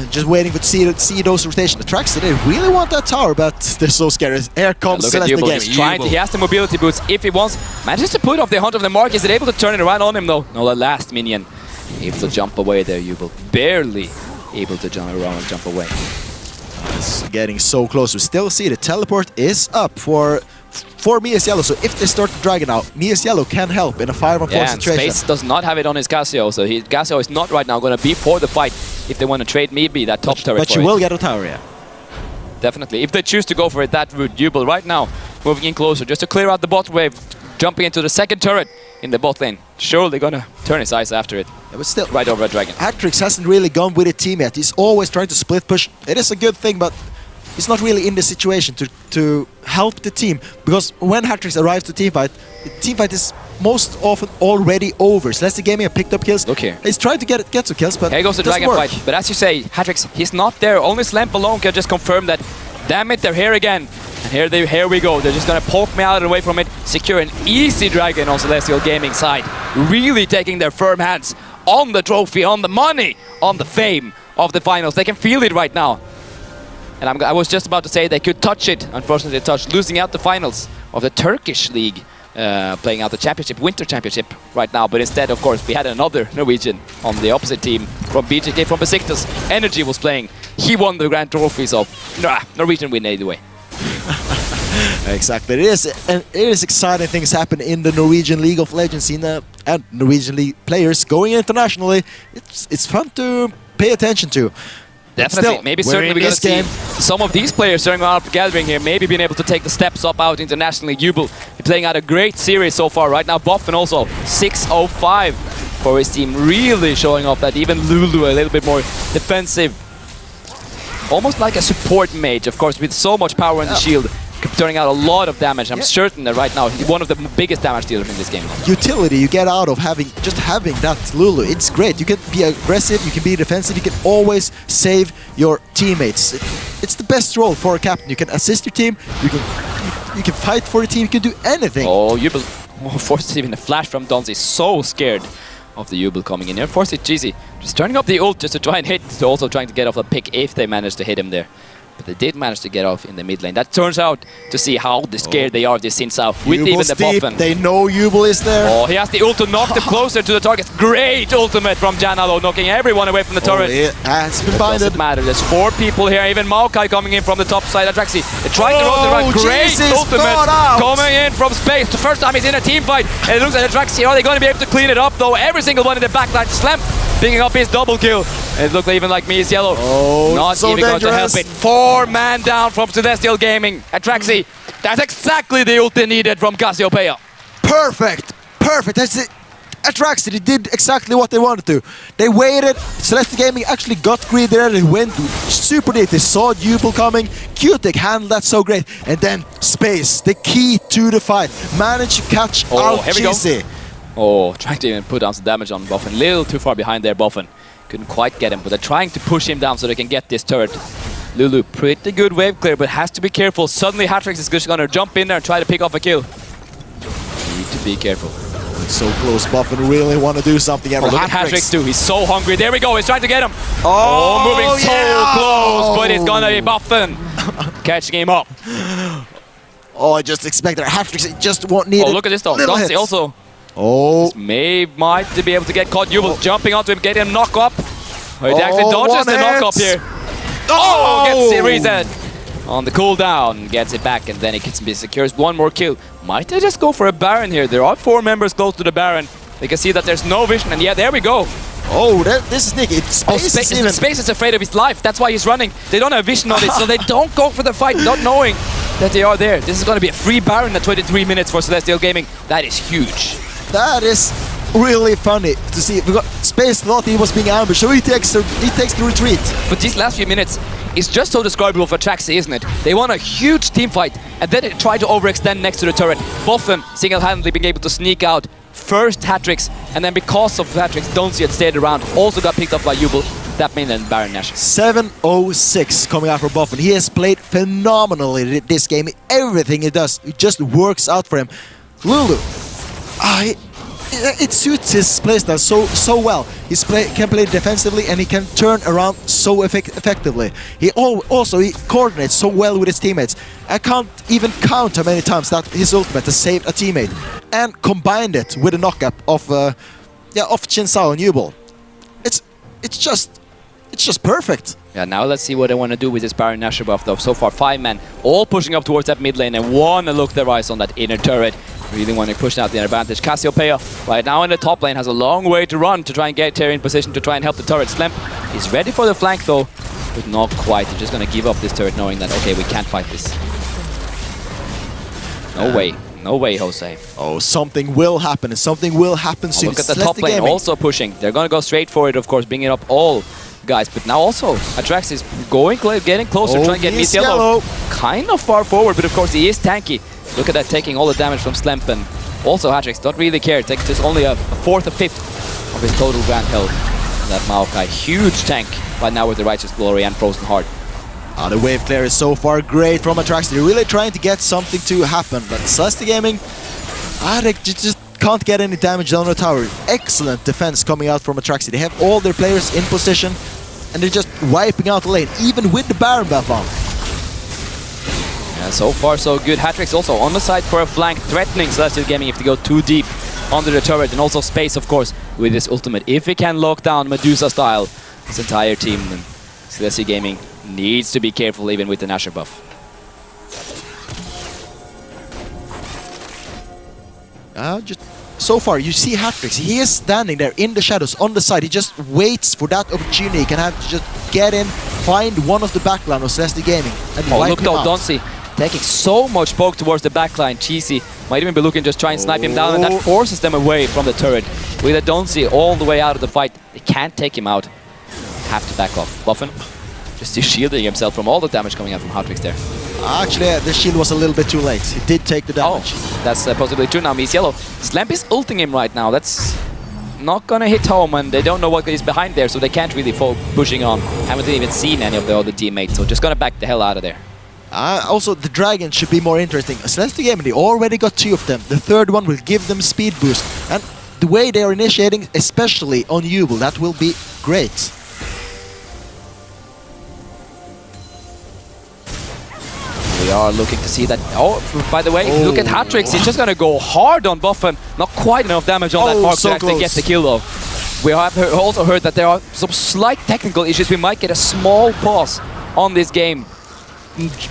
Just waiting to see those rotations. Atraxy, they really want that tower, but they're so scared. Here comes Celeste Gaming. He has the mobility boots if he wants. Manages to put off the Hunt of the Mark. Is it able to turn it around on him though? No, the last minion able to jump away there. Jubel barely able to jump around and jump away. It's getting so close. We still see the teleport is up for Mia's Yellow, so if they start the dragon out, Mia's Yellow can help in a 5-on-4 situation. Space does not have it on his Casio, so Casio is not right now going to be for the fight if they want to trade maybe that top turret. But she will get a tower, yeah. Definitely. If they choose to go for it that route, Jubel right now moving in closer just to clear out the bot wave, jumping into the second turret in the bot lane. Surely going to turn his eyes after it. Yeah, but still, right over a dragon. Atraxy hasn't really gone with a team yet. He's always trying to split push. It is a good thing, but he's not really in the situation to help the team, because when Atraxy arrives to teamfight, the teamfight is most often already over. Celeste Gaming have picked up kills. Look here. He's trying to get some kills, but here goes the dragon fight. But as you say, Atraxy, he's not there. Only Slamp alone can just confirm that. Damn it, they're here again. And here we go. They're just gonna poke me out and away from it. Secure an easy dragon on Celestial Gaming side. Really taking their firm hands on the trophy, on the money, on the fame of the finals. They can feel it right now. And I was just about to say they could touch it. Unfortunately, they touched, losing out the finals of the Turkish league, playing out the championship, winter championship right now. But instead, of course, we had another Norwegian on the opposite team from BJK, from Besiktas. Energy was playing. He won the grand trophy, so Norwegian win anyway. Exactly. It is exciting things happen in the Norwegian League of Legends scene, and Norwegian League players going internationally. It's fun to pay attention to. Definitely. Still, maybe certainly we're going to see some of these players during our gathering here, maybe being able to take the steps up out internationally. Jubel playing out a great series so far. Right now, Buffen also 6-0-5 for his team, really showing off that even Lulu a little bit more defensive. Almost like a support mage, of course, with so much power in the shield, turning out a lot of damage. I'm certain that right now he's one of the biggest damage dealers in this game. Utility you get out of having that Lulu, it's great. You can be aggressive, you can be defensive, you can always save your teammates. It's the best role for a captain. You can assist your team, you can fight for your team, you can do anything. Oh, Jubel forces even a flash from Donzi. So scared of the Jubel coming in here. Force it Jeezy. Just turning up the ult just to try and hit. Also trying to get off a pick if they manage to hit him there. But they did manage to get off in the mid lane. That turns out to see how scared they are of this Sin South with even the Buffen. They know Jubel is there. Oh, he has the ult to knock them closer to the target. Great ultimate from Janna though, knocking everyone away from the turret. It has been binded. Doesn't matter. There's 4 people here. Even Maokai coming in from the top side. Atraxy trying to rotate around. Great ultimate coming in from space. The first time he's in a team fight. And it looks like Atraxy, are they going to be able to clean it up though? Every single one in the backline. Slamp picking up his double kill. And it looked even like Mia's Yellow. Oh, not so even going to help it. 4-man down from Celestial Gaming. Atraxy, that's exactly the ult they needed from Cassiopeia. Perfect! Perfect! That's it. Atraxy, they did exactly what they wanted to. They waited. Celestial Gaming actually got greedy there. They went super deep. They saw Jubel coming. Q-Tech handled that so great. And then Space, the key to the fight. Managed to catch out Cheesy. Oh, trying to even put down some damage on Buffen. A little too far behind there, Buffen. Couldn't quite get him, but they're trying to push him down so they can get this turret. Lulu, pretty good wave clear, but has to be careful. Suddenly, Atraxy is just going to jump in there and try to pick off a kill. Need to be careful. It's so close. Buffen really want to do something. Oh, look at Atraxy too. He's so hungry. There we go. He's trying to get him. Oh, moving so close, but it's going to be Buffen catching him up. Oh, I just expected a hat trick. It just won't need. Oh, look at this though. Donsey also. Oh. Might be able to get caught. Jubel jumping onto him, getting him knock up. Oh, he actually dodges the knock up here. Oh, gets the reset on the cooldown, gets it back, and then he secures one more kill. Might they just go for a Baron here? There are 4 members close to the Baron. They can see that there's no vision, and yeah, there we go. Oh, this is Nick. Space is afraid of his life. That's why he's running. They don't have vision on it, so they don't go for the fight, not knowing that they are there. This is going to be a free Baron at 23 minutes for Celestial Gaming. That is huge. That is really funny to see. Because Space thought he was being ambushed, so he takes the retreat. But these last few minutes is just so describable for Atraxy, isn't it? They won a huge team fight, and then they tried to overextend next to the turret. Both of them single-handedly being able to sneak out first hat-tricks, and then because of hat-tricks, Donsey had stayed around. Also got picked up by Jubel, that main and Baron Nash. 706 coming out from Buffen. He has played phenomenally this game. Everything he does, it just works out for him. Lulu, it suits his playstyle so well. He can play defensively, and he can turn around so effectively. He coordinates so well with his teammates. I can't even count how many times that his ultimate has saved a teammate, and combined it with a knockup of Chin Sao and Jubel. It's just perfect. Yeah, now let's see what they want to do with this Baron Nashor buff though. So far 5 men, all pushing up towards that mid lane and want to look their eyes on that inner turret. Really want to push out the advantage. Cassiopeia right now in the top lane has a long way to run to try and get Terry in position to try and help the turret. Slemp is ready for the flank though, but not quite. He's just going to give up this turret knowing that, okay, we can't fight this. No way. No way, Jose. Oh, something will happen, and something will happen soon. Look at the top lane also pushing. They're going to go straight for it, of course, bringing up all guys. But now also, Atraxy is getting closer, trying to get Miss Yellow. Kind of far forward, but of course he is tanky. Look at that, taking all the damage from Slemp, and also Atraxy don't really care. It takes just only a fourth or fifth of his total grand health. That Maokai, huge tank right now with the Righteous Glory and Frozen Heart. The wave clear is so far great from Atraxy. They're really trying to get something to happen, but Celestial Gaming, they just can't get any damage on the tower. Excellent defense coming out from Atraxy. They have all their players in position, and they're just wiping out the lane, even with the Baron buff on. Yeah, so far so good. Hat-tricks also on the side for a flank, threatening Celestial Gaming if they go too deep under the turret, and also Space, of course, with his ultimate. If he can lock down Medusa style his entire team, then Celestial Gaming needs to be careful even with the Nashor buff. Just so far, you see Hat-tricks. He is standing there in the shadows on the side. He just waits for that opportunity. He can have to just get in, find one of the backline of Celestial Gaming, and wipe him out. Donsey taking so much poke towards the backline. Cheesy might even be looking to just try and snipe him down, and that forces them away from the turret. With a Donsey all the way out of the fight, they can't take him out. Have to back off. Buffen just shielding himself from all the damage coming out from Hat-tricks there. Actually, the shield was a little bit too late. He did take the damage. Oh, that's possibly true now. Miss Yellow. Slamp is ulting him right now. That's not gonna hit home, and they don't know what is behind there, so they can't really fall pushing on. Haven't even seen any of the other teammates, so just gonna back the hell out of there. Also, the Dragon should be more interesting. Celestial Gaming, they already got 2 of them. The third one will give them speed boost. And the way they are initiating, especially on Jubel, that will be great. We are looking to see that. Oh, by the way, look at Hat-tricks. He's just going to go hard on Buffen. Not quite enough damage on that mark to actually get the kill, though. We have also heard that there are some slight technical issues. We might get a small pause on this game.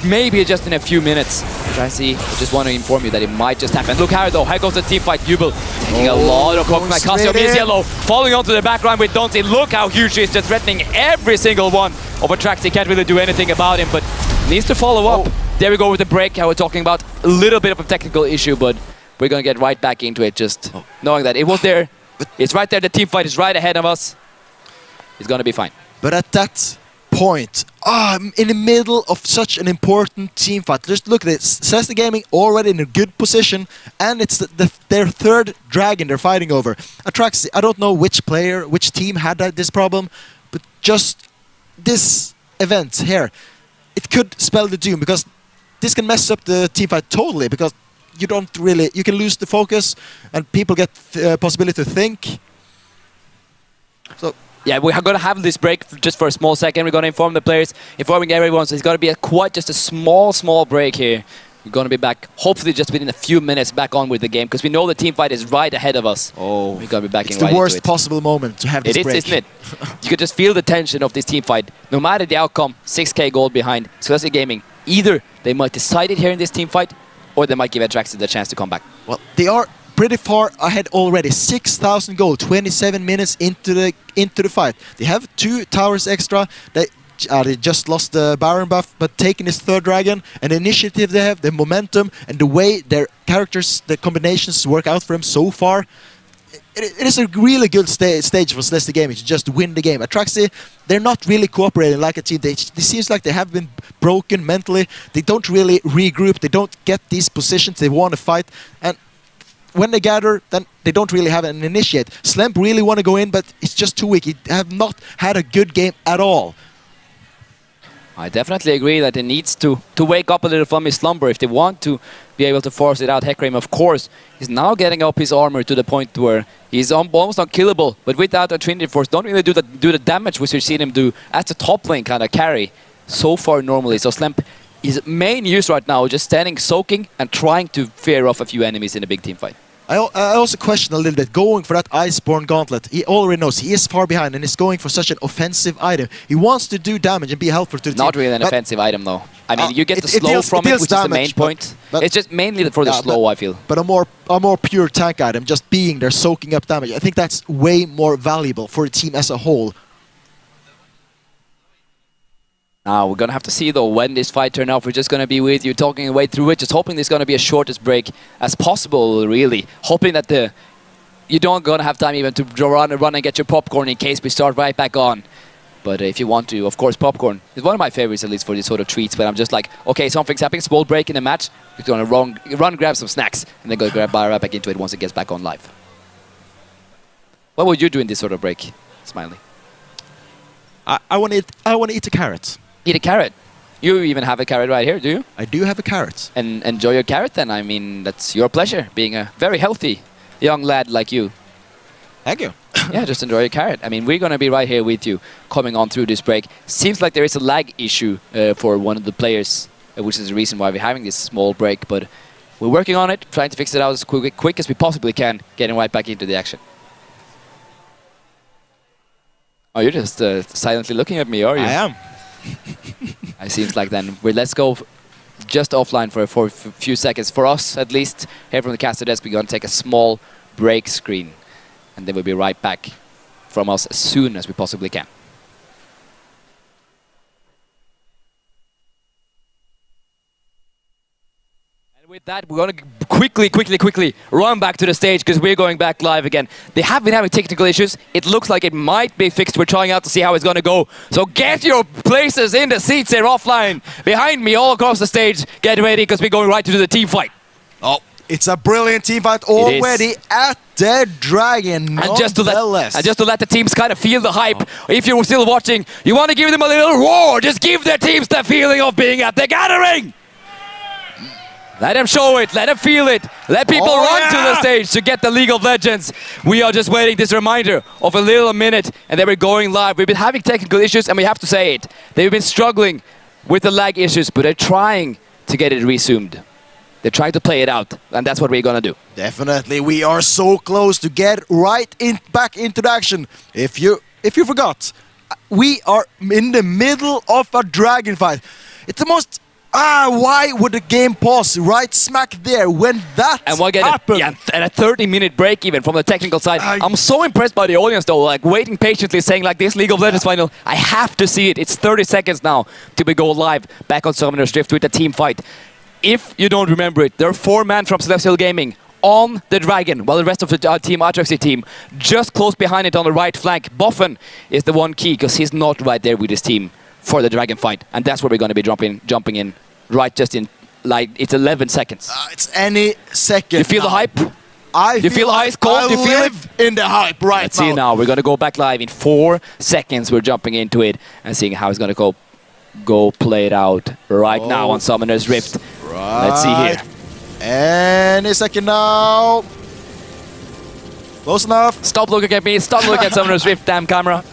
Maybe just in a few minutes. I just want to inform you that it might just happen. Look how though, how goes the team fight. Jubel taking a lot of poke. Casio Miss Yellow falling onto the background with Donsey. Look how huge he is, just threatening every single one of Atraxy. Can't really do anything about him, but needs to follow up. There we go with the break. How we're talking about a little bit of a technical issue, but we're going to get right back into it, just knowing that it was there. It's right there. The team fight is right ahead of us. It's going to be fine. But at that point, in the middle of such an important team fight, just look at it. Celestial Gaming already in a good position, and it's their third dragon they're fighting over. Atraxy, I don't know which player, which team had this problem, but just this event here, it could spell the doom, because this can mess up the team fight totally, because you can lose the focus, and people get the possibility to think. So yeah, we're going to have this break just for a small second. We're going to inform the players, informing everyone. So it's going to be just a small break here. We're going to be back, hopefully just within a few minutes, back on with the game, because we know the team fight is right ahead of us. Oh, we're going to be back it's right the worst into it. possible moment to have this break. It is, isn't it? You could just feel the tension of this team fight. No matter the outcome, 6k gold behind, Atraxy Gaming. Either they might decide it here in this team fight, or they might give Atraxy the chance to come back. Well, they are pretty far ahead already. 6,000 gold, 27 minutes into the fight. They have 2 towers extra. They just lost the Baron buff, but taking his 3rd dragon, and the initiative they have, the momentum, and the way their characters, the combinations work out for them so far, it is a really good stage for Atraxy Gaming to just win the game. Atraxy, they're not really cooperating like a team. It seems like they have been broken mentally. They don't really regroup. They don't get these positions they want to fight. And when they gather, then they don't really have an initiate. Slemp really want to go in, but it's just too weak. He have not had a good game at all. I definitely agree that he needs to wake up a little from his slumber if they want to be able to force it out. Hecarim, of course, is now getting up his armor to the point where he's almost unkillable, but without a Trinity Force, don't really do the damage which we've seen him do as the top lane kind of carry so far normally. So Slemp, his main use right now is just standing, soaking, and trying to fear off a few enemies in a big team fight. I also question a little bit, going for that Iceborne Gauntlet. He already knows he is far behind and is going for such an offensive item. He wants to do damage and be helpful to the team. Not really an offensive item though. I mean, you get the slow from it, which is the main point. But it's just mainly for the slow, I feel. But a more pure tank item, just being there, soaking up damage. I think that's way more valuable for the team as a whole. Now, we're going to have to see, though, when this fight turns out. We're just going to be with you, talking way through it, just hoping there's going to be a shortest break as possible, really. Hoping that you don't going to have time even to run and get your popcorn in case we start right back on. But if you want to, of course, popcorn is one of my favorites, at least for these sort of treats. But I'm just like, okay, something's happening, small break in the match. We're going to run, grab some snacks, and then go grab right back into it once it gets back on live. What would you do in this sort of break, Smiley? I want to eat a carrot. Eat a carrot? You even have a carrot right here, do you? I do have a carrot. And enjoy your carrot then. I mean, that's your pleasure, being a very healthy young lad like you. Thank you. Yeah, just enjoy your carrot. I mean, we're going to be right here with you, coming on through this break. Seems like there is a lag issue for one of the players, which is the reason why we're having this small break. But we're working on it, trying to fix it out as quick as we possibly can, getting right back into the action. Oh, you're just silently looking at me, are you? I am. It seems like then. Let's go just offline for a few seconds. For us, at least, here from the caster desk, we're going to take a small break screen. And then we'll be right back from us as soon as we possibly can. And with that, we're going to quickly run back to the stage because we're going back live again. They have been having technical issues. It looks like it might be fixed. We're trying out to see how it's going to go. So get your places in the seats there offline. Behind me, all across the stage. Get ready because we're going right to the team fight. Oh, it's a brilliant team fight already at the Dragon. And just to let the teams kind of feel the hype. If you're still watching, you want to give them a little roar. Just give the teams the feeling of being at the gathering. Let them show it, let them feel it, let people run to the stage to get the League of Legends. We are just waiting this reminder of a little minute and then we're going live. We've been having technical issues and we have to say it. They've been struggling with the lag issues, but they're trying to get it resumed. They're trying to play it out, and that's what we're gonna do. Definitely, we are so close to get back into the action. If you forgot, we are in the middle of a dragon fight. It's the most... why would the game pause right smack there when that happened? And a 30-minute break even from the technical side. I'm so impressed by the audience though, like waiting patiently, saying like this League of Legends final, I have to see it. It's 30 seconds now till we go live back on Summoner's Rift with the team fight. If you don't remember it, there are 4 men from Celestial Gaming on the Dragon, while the rest of the team, Atraxy team, just close behind it on the right flank. Boffin is the one key because he's not right there with his team for the Dragon fight, and that's where we're going to be jumping in. Right, just in, like, it's 11 seconds. It's any second. You feel the hype? You feel ice cold? You feel it? In the hype right now. Let's see now. We're going to go back live in 4 seconds. We're jumping into it and seeing how it's going to go play it out right now on Summoner's Rift. Right. Let's see here. Any second now. Close enough. Stop looking at me. Stop looking at Summoner's Rift, damn camera.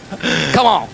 Come on.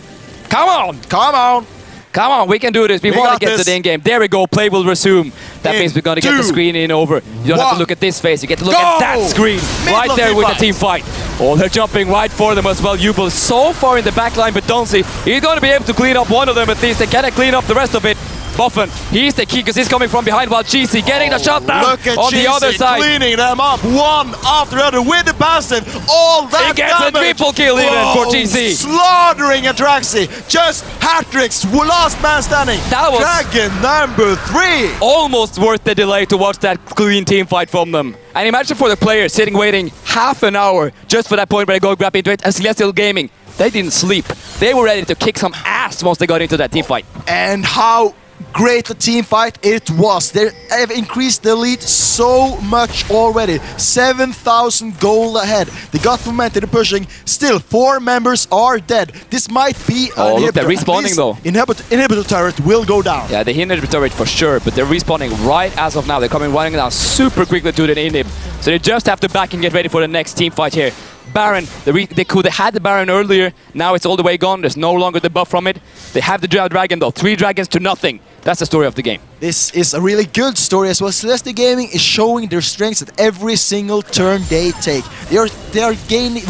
Come on. Come on. Come on, we can do this. We want to get to the end game. There we go. Play will resume. That means we're going to get the screen in over. You don't have to look at this face. You get to look at that screen. Right there with the team fight. Oh, they're jumping right for them as well. Jubel is so far in the back line, but don't see. He's going to be able to clean up one of them at least. They cannot clean up the rest of it. Buffen, he's the key because he's coming from behind while GC getting the shot down on the other side. Cleaning them up one after the other with the passive. All that he gets damage. A triple kill even for GC. Slaughtering Atraxy. Just hat-tricks. Last man standing. That was Dragon number 3. Almost worth the delay to watch that clean team fight from them. And imagine for the players sitting waiting half an hour just for that point where they go grab into it. And Celestial Gaming, they didn't sleep. They were ready to kick some ass once they got into that team fight. And how great the team fight it was. They have increased the lead so much already. 7,000 gold ahead. They got momentum pushing. Still, 4 members are dead. This might be an inhibitor. Look, they're respawning though. Inhibitor turret will go down. Yeah, the inhibitor turret for sure, but they're respawning right as of now. They're coming running down super quickly to the inhib. So they just have to back and get ready for the next team fight here. Baron, they could have had the Baron earlier. Now it's all the way gone. There's no longer the buff from it. They have the Dragon though. 3 dragons to nothing. That's the story of the game. This is a really good story as well. Celestial Gaming is showing their strengths at every single turn they take. They are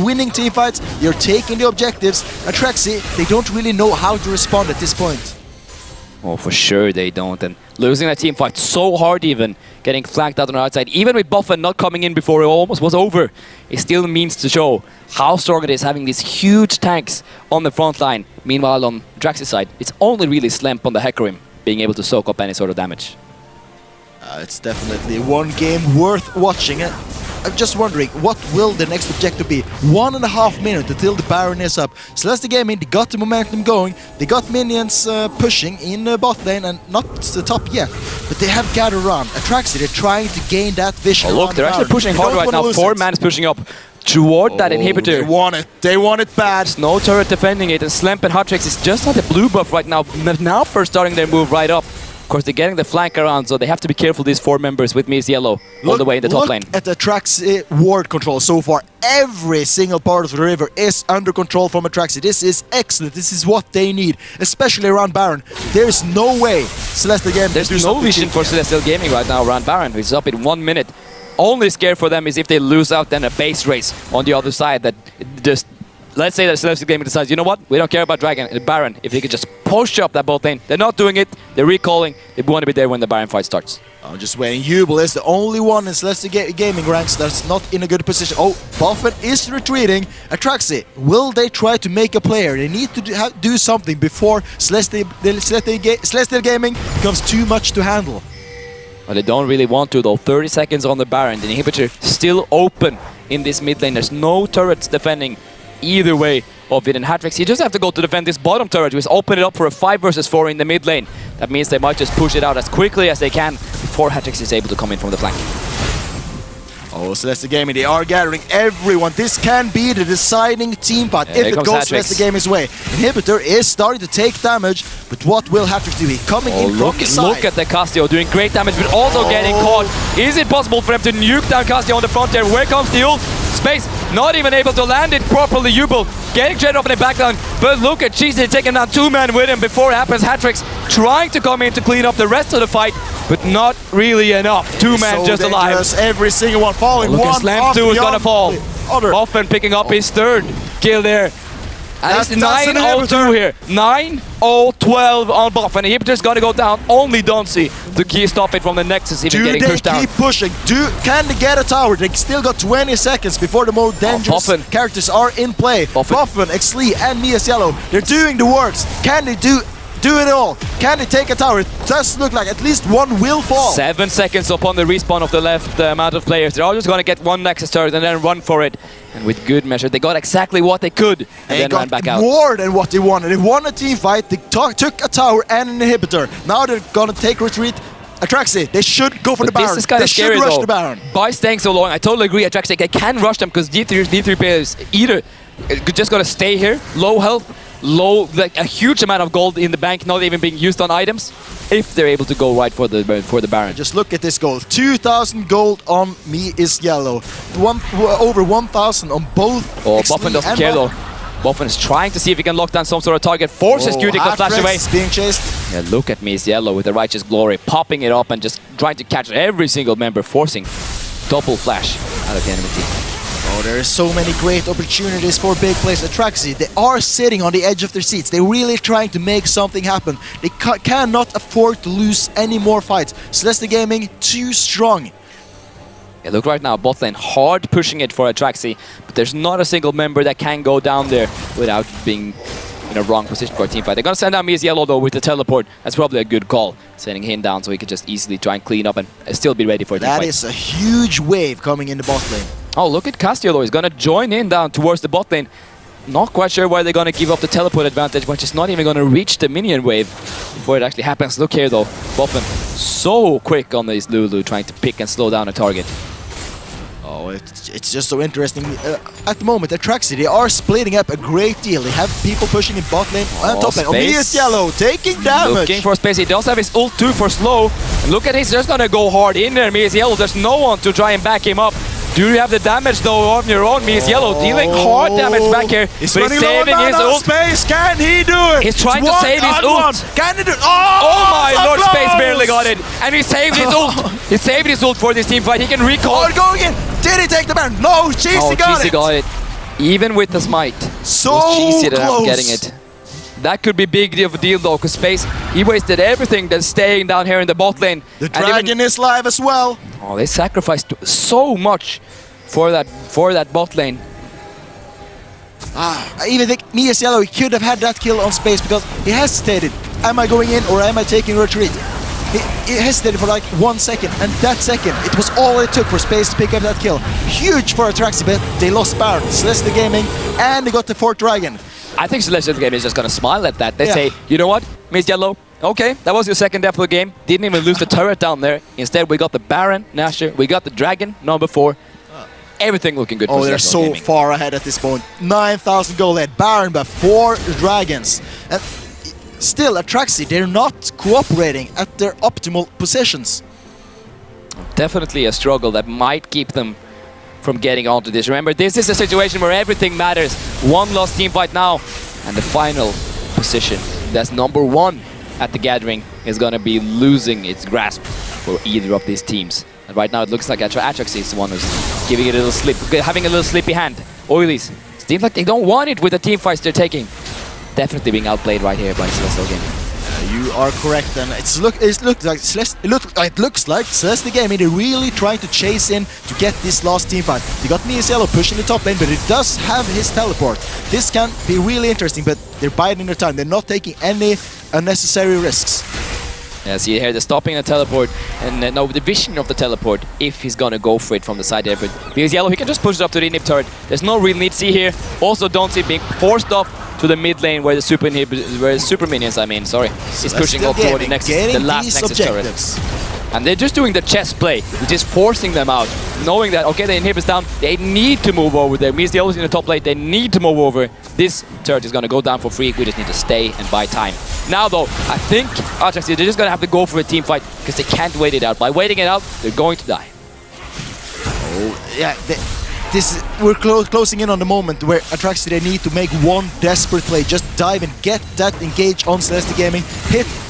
winning team fights. They're taking the objectives. Atraxy, they don't really know how to respond at this point. Oh, for sure they don't. And losing that team fight so hard even, getting flanked out on the outside, even with Buffen not coming in before it almost was over, it still means to show how strong it is having these huge tanks on the front line. Meanwhile, on Drax's side, it's only really Slemp on the Hecarim being able to soak up any sort of damage. It's definitely one game worth watching. I'm just wondering, what will the next objective be? 1.5 minutes until the Baron is up. Celestial Gaming, they got the momentum going. They got minions pushing in bot lane and not the top yet. But they have gathered around. Atraxy, they're trying to gain that vision. Oh, look, they're actually pushing hard right now. 4 man is pushing up toward that inhibitor. They want it. They want it bad. There's no turret defending it. And Slemp and Atraxy is just on the blue buff right now. Now first starting their move right up. Of course, they're getting the flank around, so they have to be careful, these 4 members with Miss Yellow all the way in the top lane. Look at Atraxy ward control so far. Every single part of the river is under control from Atraxy. This is excellent. This is what they need, especially around Baron. There's no way Celestial Gaming... There's no vision for Celestial Gaming right now around Baron, who's up in 1 minute. Only scare for them is if they lose out, then a base race on the other side that just... Let's say that Celestial Gaming decides, you know what, we don't care about Baron, if they could just push up that bot lane. They're not doing it, they're recalling, they want to be there when the Baron fight starts. I'm just waiting. Jubel is the only one in Celestial Gaming ranks that's not in a good position. Oh, Buffen is retreating. Atraxy, will they try to make a player? They need to do something before Celestial Gaming becomes too much to handle. Well, they don't really want to though. 30 seconds on the Baron, the inhibitor still open in this mid lane. There's no turrets defending either way of it, and Atraxy, you just have to go to defend this bottom turret, just open it up for a 5 versus 4 in the mid lane. That means they might just push it out as quickly as they can before Atraxy is able to come in from the flank. Oh, Celestial Gaming, they are gathering everyone. This can be the deciding team fight if it goes Celestial Gaming's way. Inhibitor is starting to take damage, but what will Atraxy do? Coming in from the side. Look at the Castillo doing great damage, but also getting caught. Is it possible for them to nuke down Castillo on the front there? Where comes the ult? Space, not even able to land it properly. Jubel getting traded up in the backline, but look at GC taking down 2 men with him before it happens. Atraxy trying to come in to clean up the rest of the fight, but not really enough. 2 men just alive. Every single one falling. Look, Slam 2 is gonna fall. Buffen picking up his 3rd kill there. And it's 9-0-2 here. 9-0-12 on Buffen. The inhibitor's gonna go down. Only Donsi to stop it from the Nexus even getting pushed down. Do they keep pushing? Can they get a tower? They still got 20 seconds before the more dangerous characters are in play. Buffen, Xlee, and Mia's Yellow. They're doing the works. Can they do it all? Can they take a tower? It does look like at least one will fall. 7 seconds upon the respawn of the left amount of players. They're all just going to get 1 Nexus turret and then run for it. And with good measure, they got exactly what they could and then ran back out. More than what they wanted. They won a team fight. They took a tower and an inhibitor. Now they're going to take retreat. Atraxy, they should go for the Baron. This is kind of scary should rush though. The Baron. By staying so long, I totally agree. Atraxy, they can rush them because D3 players either just going to stay here, low health, like a huge amount of gold in the bank, not even being used on items, if they're able to go right for the Baron. Just look at this gold. 2,000 gold on me is yellow. Over 1,000 on both. Oh, Buffen doesn't care though. Boffin is trying to see if he can lock down some sort of target. Forces Cutie to flash away. Being chased. Yeah, look at Miss Yellow with the Righteous Glory, popping it up and just trying to catch every single member, forcing double flash out of the enemy team. Oh, there are so many great opportunities for big plays. Atraxy, they are sitting on the edge of their seats. They're really trying to make something happen. They cannot afford to lose any more fights. Celeste Gaming, too strong. Yeah, look right now, bot lane hard pushing it for Atraxy, but there's not a single member that can go down there without being in a wrong position for a team fight. They're gonna send out Miss Yellow though with the teleport. That's probably a good call, sending him down so he can just easily try and clean up and still be ready for the fight. That is a huge wave coming in the bot lane. Oh, look at Castillo though, he's gonna join in down towards the bot lane. Not quite sure why they're gonna give up the teleport advantage, but just not even gonna reach the minion wave before it actually happens. Look here though, Boffin so quick on this Lulu, trying to pick and slow down a target. Oh, it's just so interesting. At the moment, Atraxy, they are splitting up a great deal. They have people pushing in bot lane and top lane. Oh, Miss Yellow taking damage. Looking for space. He does have his ult too for slow. And look at this, just gonna go hard in there, Miss Yellow. There's no one to try and back him up. Do you have the damage though on your own? Miss Yellow dealing hard damage back here. He's but he's saving his ult. Space. Can he do it? He's trying to save his ult. Can he do it? Oh my so lord, close. Space barely got it. And he saved his ult. He saved his ult for this team fight. He can recall. Oh, going in. Did he take the ban? No, Cheesy got it. Even with the smite. So it was Cheesy that close. I'm getting it. That could be big of a deal though, because Space, he wasted everything that's staying down here in the bot lane. The dragon is live as well. Oh, they sacrificed so much for that bot lane. I even think Miss Yellow could have had that kill on Space because he hesitated. Am I going in or am I taking retreat? He hesitated for like 1 second, and that second, it was all it took for Space to pick up that kill. Huge for Atraxy, but they lost Baron, Celeste Gaming, and they got the 4th Dragon. I think Celeste Gaming is just gonna smile at that. They say, you know what, Miss Yellow, okay, that was your 2nd death of the game. Didn't even lose the turret down there. Instead, we got the Baron, Nasher, we got the Dragon, number 4. Everything looking good for Celeste they're so Gaming. far ahead at this point. 9,000 gold ahead, Baron by 4 Dragons. And still, Atraxy, they're not cooperating at their optimal positions. Definitely a struggle that might keep them from getting onto this. Remember, this is a situation where everything matters. One lost team fight now, and the final position, that's number 1 at the gathering, is going to be losing its grasp for either of these teams. And right now it looks like Atraxy is the one who's giving it a little slip, having a little slippy hand. Oilies, seems like they don't want it with the team fights they're taking. Definitely being outplayed right here by Celeste Gaming. You are correct, and it looks like Celeste Gaming, they're really trying to chase in to get this last team fight. They got Miss Yellow pushing the top lane, but it does have his teleport. This can be really interesting, but they're biding their time. They're not taking any unnecessary risks. Yeah, see here, they're stopping the teleport, and no, the vision of the teleport, if he's gonna go for it from the side there, but because Yellow, he can just push it up to the inhib turret. There's no real need. See here, also don't see being forced off to the mid lane where the super minions, is pushing up toward the last Nexus turret. And they're just doing the chess play, which is forcing them out, knowing that, okay, the inhib is down, they need to move over there. Means the others in the top lane, they need to move over. This turret is going to go down for free. We just need to stay and buy time. Now, though, I think Atraxy, they're just going to have to go for a team fight because they can't wait it out. By waiting it out, they're going to die. Oh, yeah. We're closing in on the moment where Atraxy, they need to make one desperate play. Just dive and get that engage on Celeste Gaming.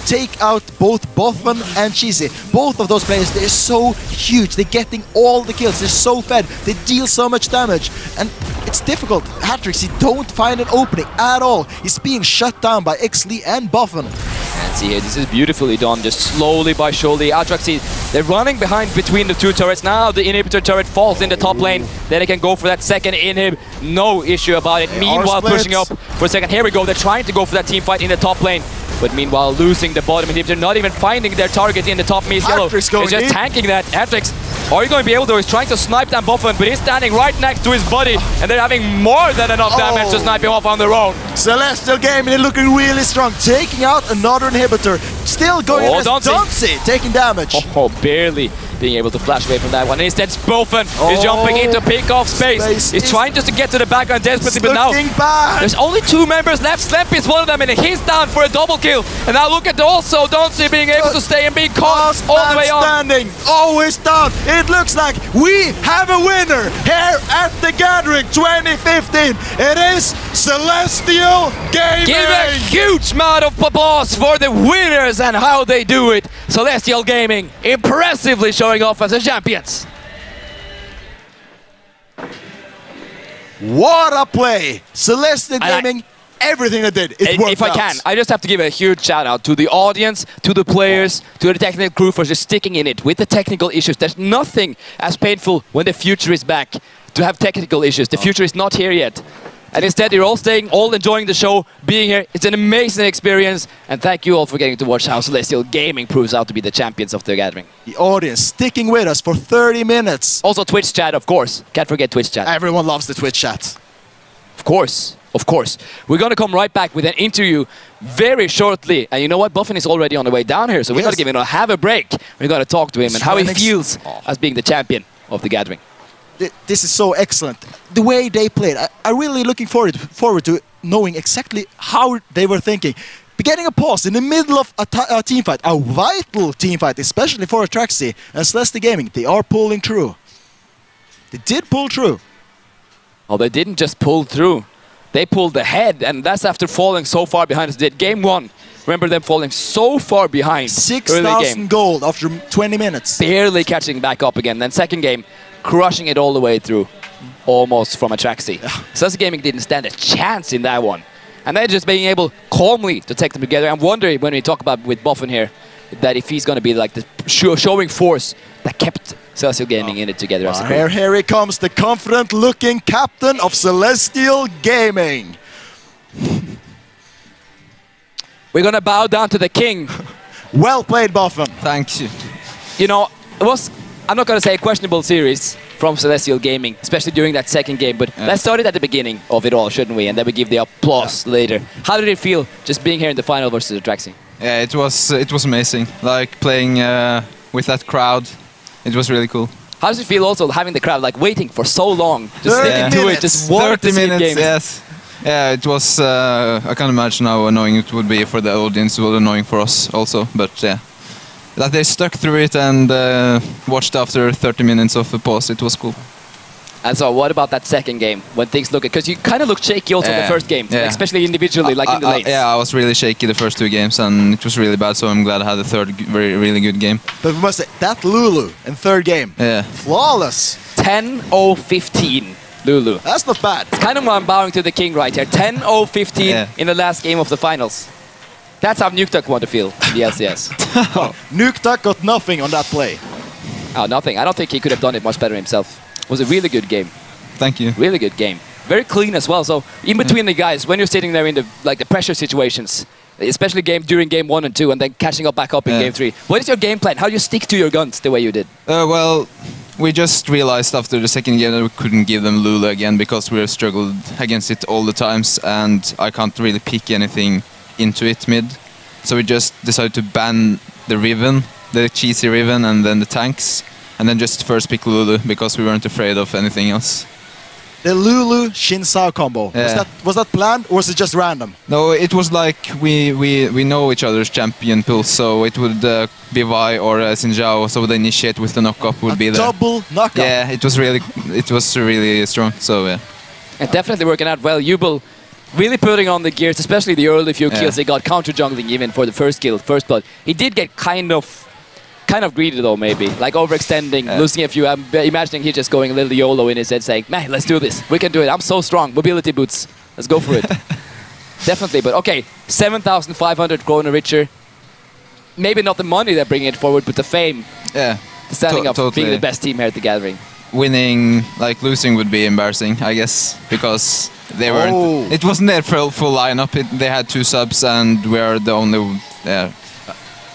Take out both Boffin and Cheesy. Both of those players, they're so huge. They're getting all the kills. They're so fed. They deal so much damage. And it's difficult. Atraxy don't find an opening at all. He's being shut down by Xlee and Boffin. And see here, this is beautifully done, just slowly by surely. Atraxy, they're running behind between the two turrets. Now the inhibitor turret falls in the top lane. Then they can go for that second inhib. No issue about it. Meanwhile, pushing up for a second. Here we go. They're trying to go for that team fight in the top lane. But meanwhile, losing the bottom inhibitor, not even finding their target in the top. Miss Yellow is just tanking that. Atrax, are you going to be able to? He's trying to snipe down Boffin, but he's standing right next to his buddy, and they're having more than enough damage to snipe him off on their own. Celestial Gaming, they're looking really strong, taking out another inhibitor. Still going against Dunsey, taking damage. Oh, barely. being able to flash away from that one. And instead, Bofen is jumping in to pick off space. He's trying just to get to the background desperately, but now there's only 2 members left. Slempy is one of them, and he's down for a double kill. And now look at also Donsi being able to stay and being caught all the way on. Standing, always down. It looks like we have a winner here at the Gathering 2015. It is Celestial Gaming. Give a huge amount of applause for the winners and how they do it. Celestial Gaming impressively showing off as the champions. What a play! Celestial Gaming, everything they did, it worked If I can, I just have to give a huge shout out to the audience, to the players, to the technical crew for just sticking in it with the technical issues. There's nothing as painful when the future is back to have technical issues. The future is not here yet. And instead, you're all staying, all enjoying the show, being here. It's an amazing experience. And thank you all for getting to watch how Celestial Gaming proves out to be the champions of the Gathering. The audience sticking with us for 30 minutes. Also Twitch chat, of course. Can't forget Twitch chat. Everyone loves the Twitch chat. Of course. Of course. We're going to come right back with an interview very shortly. And you know what? Buffin is already on the way down here. So we're going to give him a break. We're going to talk to him and how he feels as being the champion of the Gathering. This is so excellent. The way they played, I'm really looking forward to knowing exactly how they were thinking. Getting a pause in the middle of a team fight, a vital team fight, especially for Atraxy and Celestial Gaming. They are pulling through. They did pull through. Oh, they didn't just pull through. They pulled ahead, and that's after falling so far behind us. Game 1, remember them falling so far behind. 6,000 gold after 20 minutes. Barely catching back up again. Then second game, crushing it all the way through, almost from Atraxy. Celestial Gaming didn't stand a chance in that one. And they're just being able calmly to take them together. I'm wondering when we talk about with Buffin here, that if he's going to be like the showing force that kept Celestial Gaming in it together as a group. Here he comes, the confident-looking captain of Celestial Gaming. We're going to bow down to the king. Well played, Buffin. Thank you. You know, it was, I'm not going to say a questionable series from Celestial Gaming, especially during that second game, but let's start it at the beginning of it all, shouldn't we? And then we give the applause later. How did it feel just being here in the final versus Atraxy? Yeah, it was amazing. Like playing with that crowd, it was really cool. How does it feel also having the crowd like waiting for so long, just sticking to it, just 30 minutes, games? yes. Yeah, it was, I can't imagine how annoying it would be for the audience, it was annoying for us also, but yeah. That they stuck through it and watched after 30 minutes of a pause, it was cool. And so what about that second game, when things look... Because you kind of looked shaky also in the first game, especially individually, like in the lanes. Yeah, I was really shaky the first 2 games and it was really bad, so I'm glad I had the third really good game. But we must say, that Lulu in third game, flawless. 10-0-15, Lulu. That's not bad. It's kind of why I'm bowing to the king right here. 10-0-15 in the last game of the finals. That's how Nukeduck want to feel in the LCS. Nukeduck got nothing on that play. Oh, nothing. I don't think he could have done it much better himself. It was a really good game. Thank you. Really good game. Very clean as well. So in between the guys, when you're sitting there in the the pressure situations, especially during game 1 and 2, and then catching up back up in game 3, what is your game plan? How do you stick to your guns the way you did? Well, we just realized after the second game that we couldn't give them Lulu again because we have struggled against it all the times, and I can't really pick anything into it mid. So we just decided to ban the Riven, the cheesy Riven, and then the tanks. And then just first pick Lulu, because we weren't afraid of anything else. The Lulu Xin Sao combo, was that planned or was it just random? No, it was like we know each other's champion pools, so it would be Vi or Xin Zhao, so the initiate with the knockup would be there. Double knockup. Yeah, it was really strong, so yeah. And definitely working out well. Yubel really putting on the gears, especially the early few kills. He got counter jungling even for the first kill, first blood. He did get kind of greedy though, maybe, like overextending, losing a few. I'm imagining he's just going a little YOLO in his head saying, man, let's do this, we can do it, I'm so strong, mobility boots, let's go for it. Definitely, but okay, 7,500 kroner richer. Maybe not the money they're bringing it forward, but the fame. Yeah. The standing up, being the best team here at the Gathering. Winning, like losing would be embarrassing, I guess, because they weren't, it wasn't their full lineup, they had 2 subs and we are the only,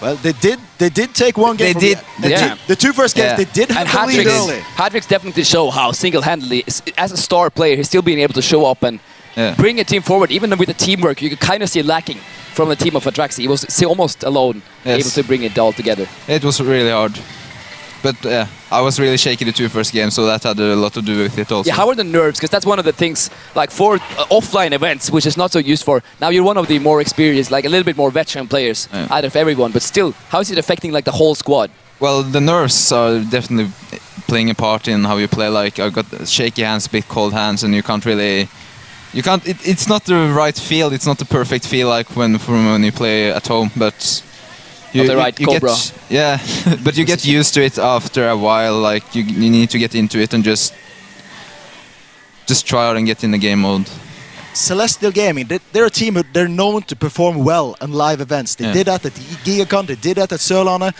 Well, they did take one game. The 2 first games, they did have the lead early. Hatrix definitely show how single-handedly, as a star player, he's still being able to show up and bring a team forward. Even with the teamwork, you could kind of see lacking from the team of Atraxy. He was almost alone, able to bring it all together. It was really hard. But I was really shaky the 2 first games, so that had a lot to do with it also. Yeah, how are the nerves? Because that's one of the things, like for offline events, which is not so used for. Now you're one of the more experienced, like a little bit more veteran players out of everyone, but still, how is it affecting like the whole squad? Well, the nerves are definitely playing a part in how you play. Like, I've got shaky hands, bit cold hands, and you can't really... It's not the right feel, it's not the perfect feel like when you play at home, but... You but you get used to it after a while. Like you need to get into it and just try out and get in the game mode. Celestial Gaming, they're a team who they're known to perform well on live events. They did that at the GigaCon, they did that at Sörlane.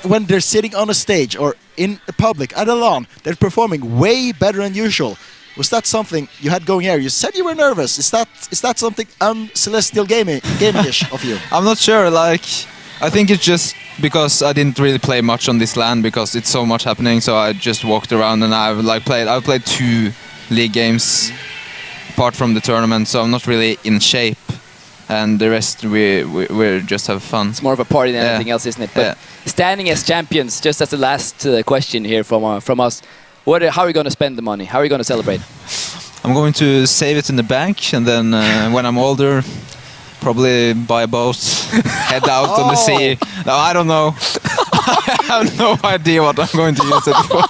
When they're sitting on a stage or in the public at a LAN, they're performing way better than usual. Was that something you had going here? You said you were nervous. Is that something Celestial Gaming-ish of you? I'm not sure. Like, I think it's just because I didn't really play much on this LAN because it's so much happening. So I just walked around and I've played 2 league games apart from the tournament. So I'm not really in shape, and the rest we just have fun. It's more of a party than anything else, isn't it? But standing as champions, just as the last question here from us, how are you going to spend the money? How are you going to celebrate? I'm going to save it in the bank, and then when I'm older, probably buy a boat, head out on the sea. No, I don't know. I have no idea what I'm going to use it for.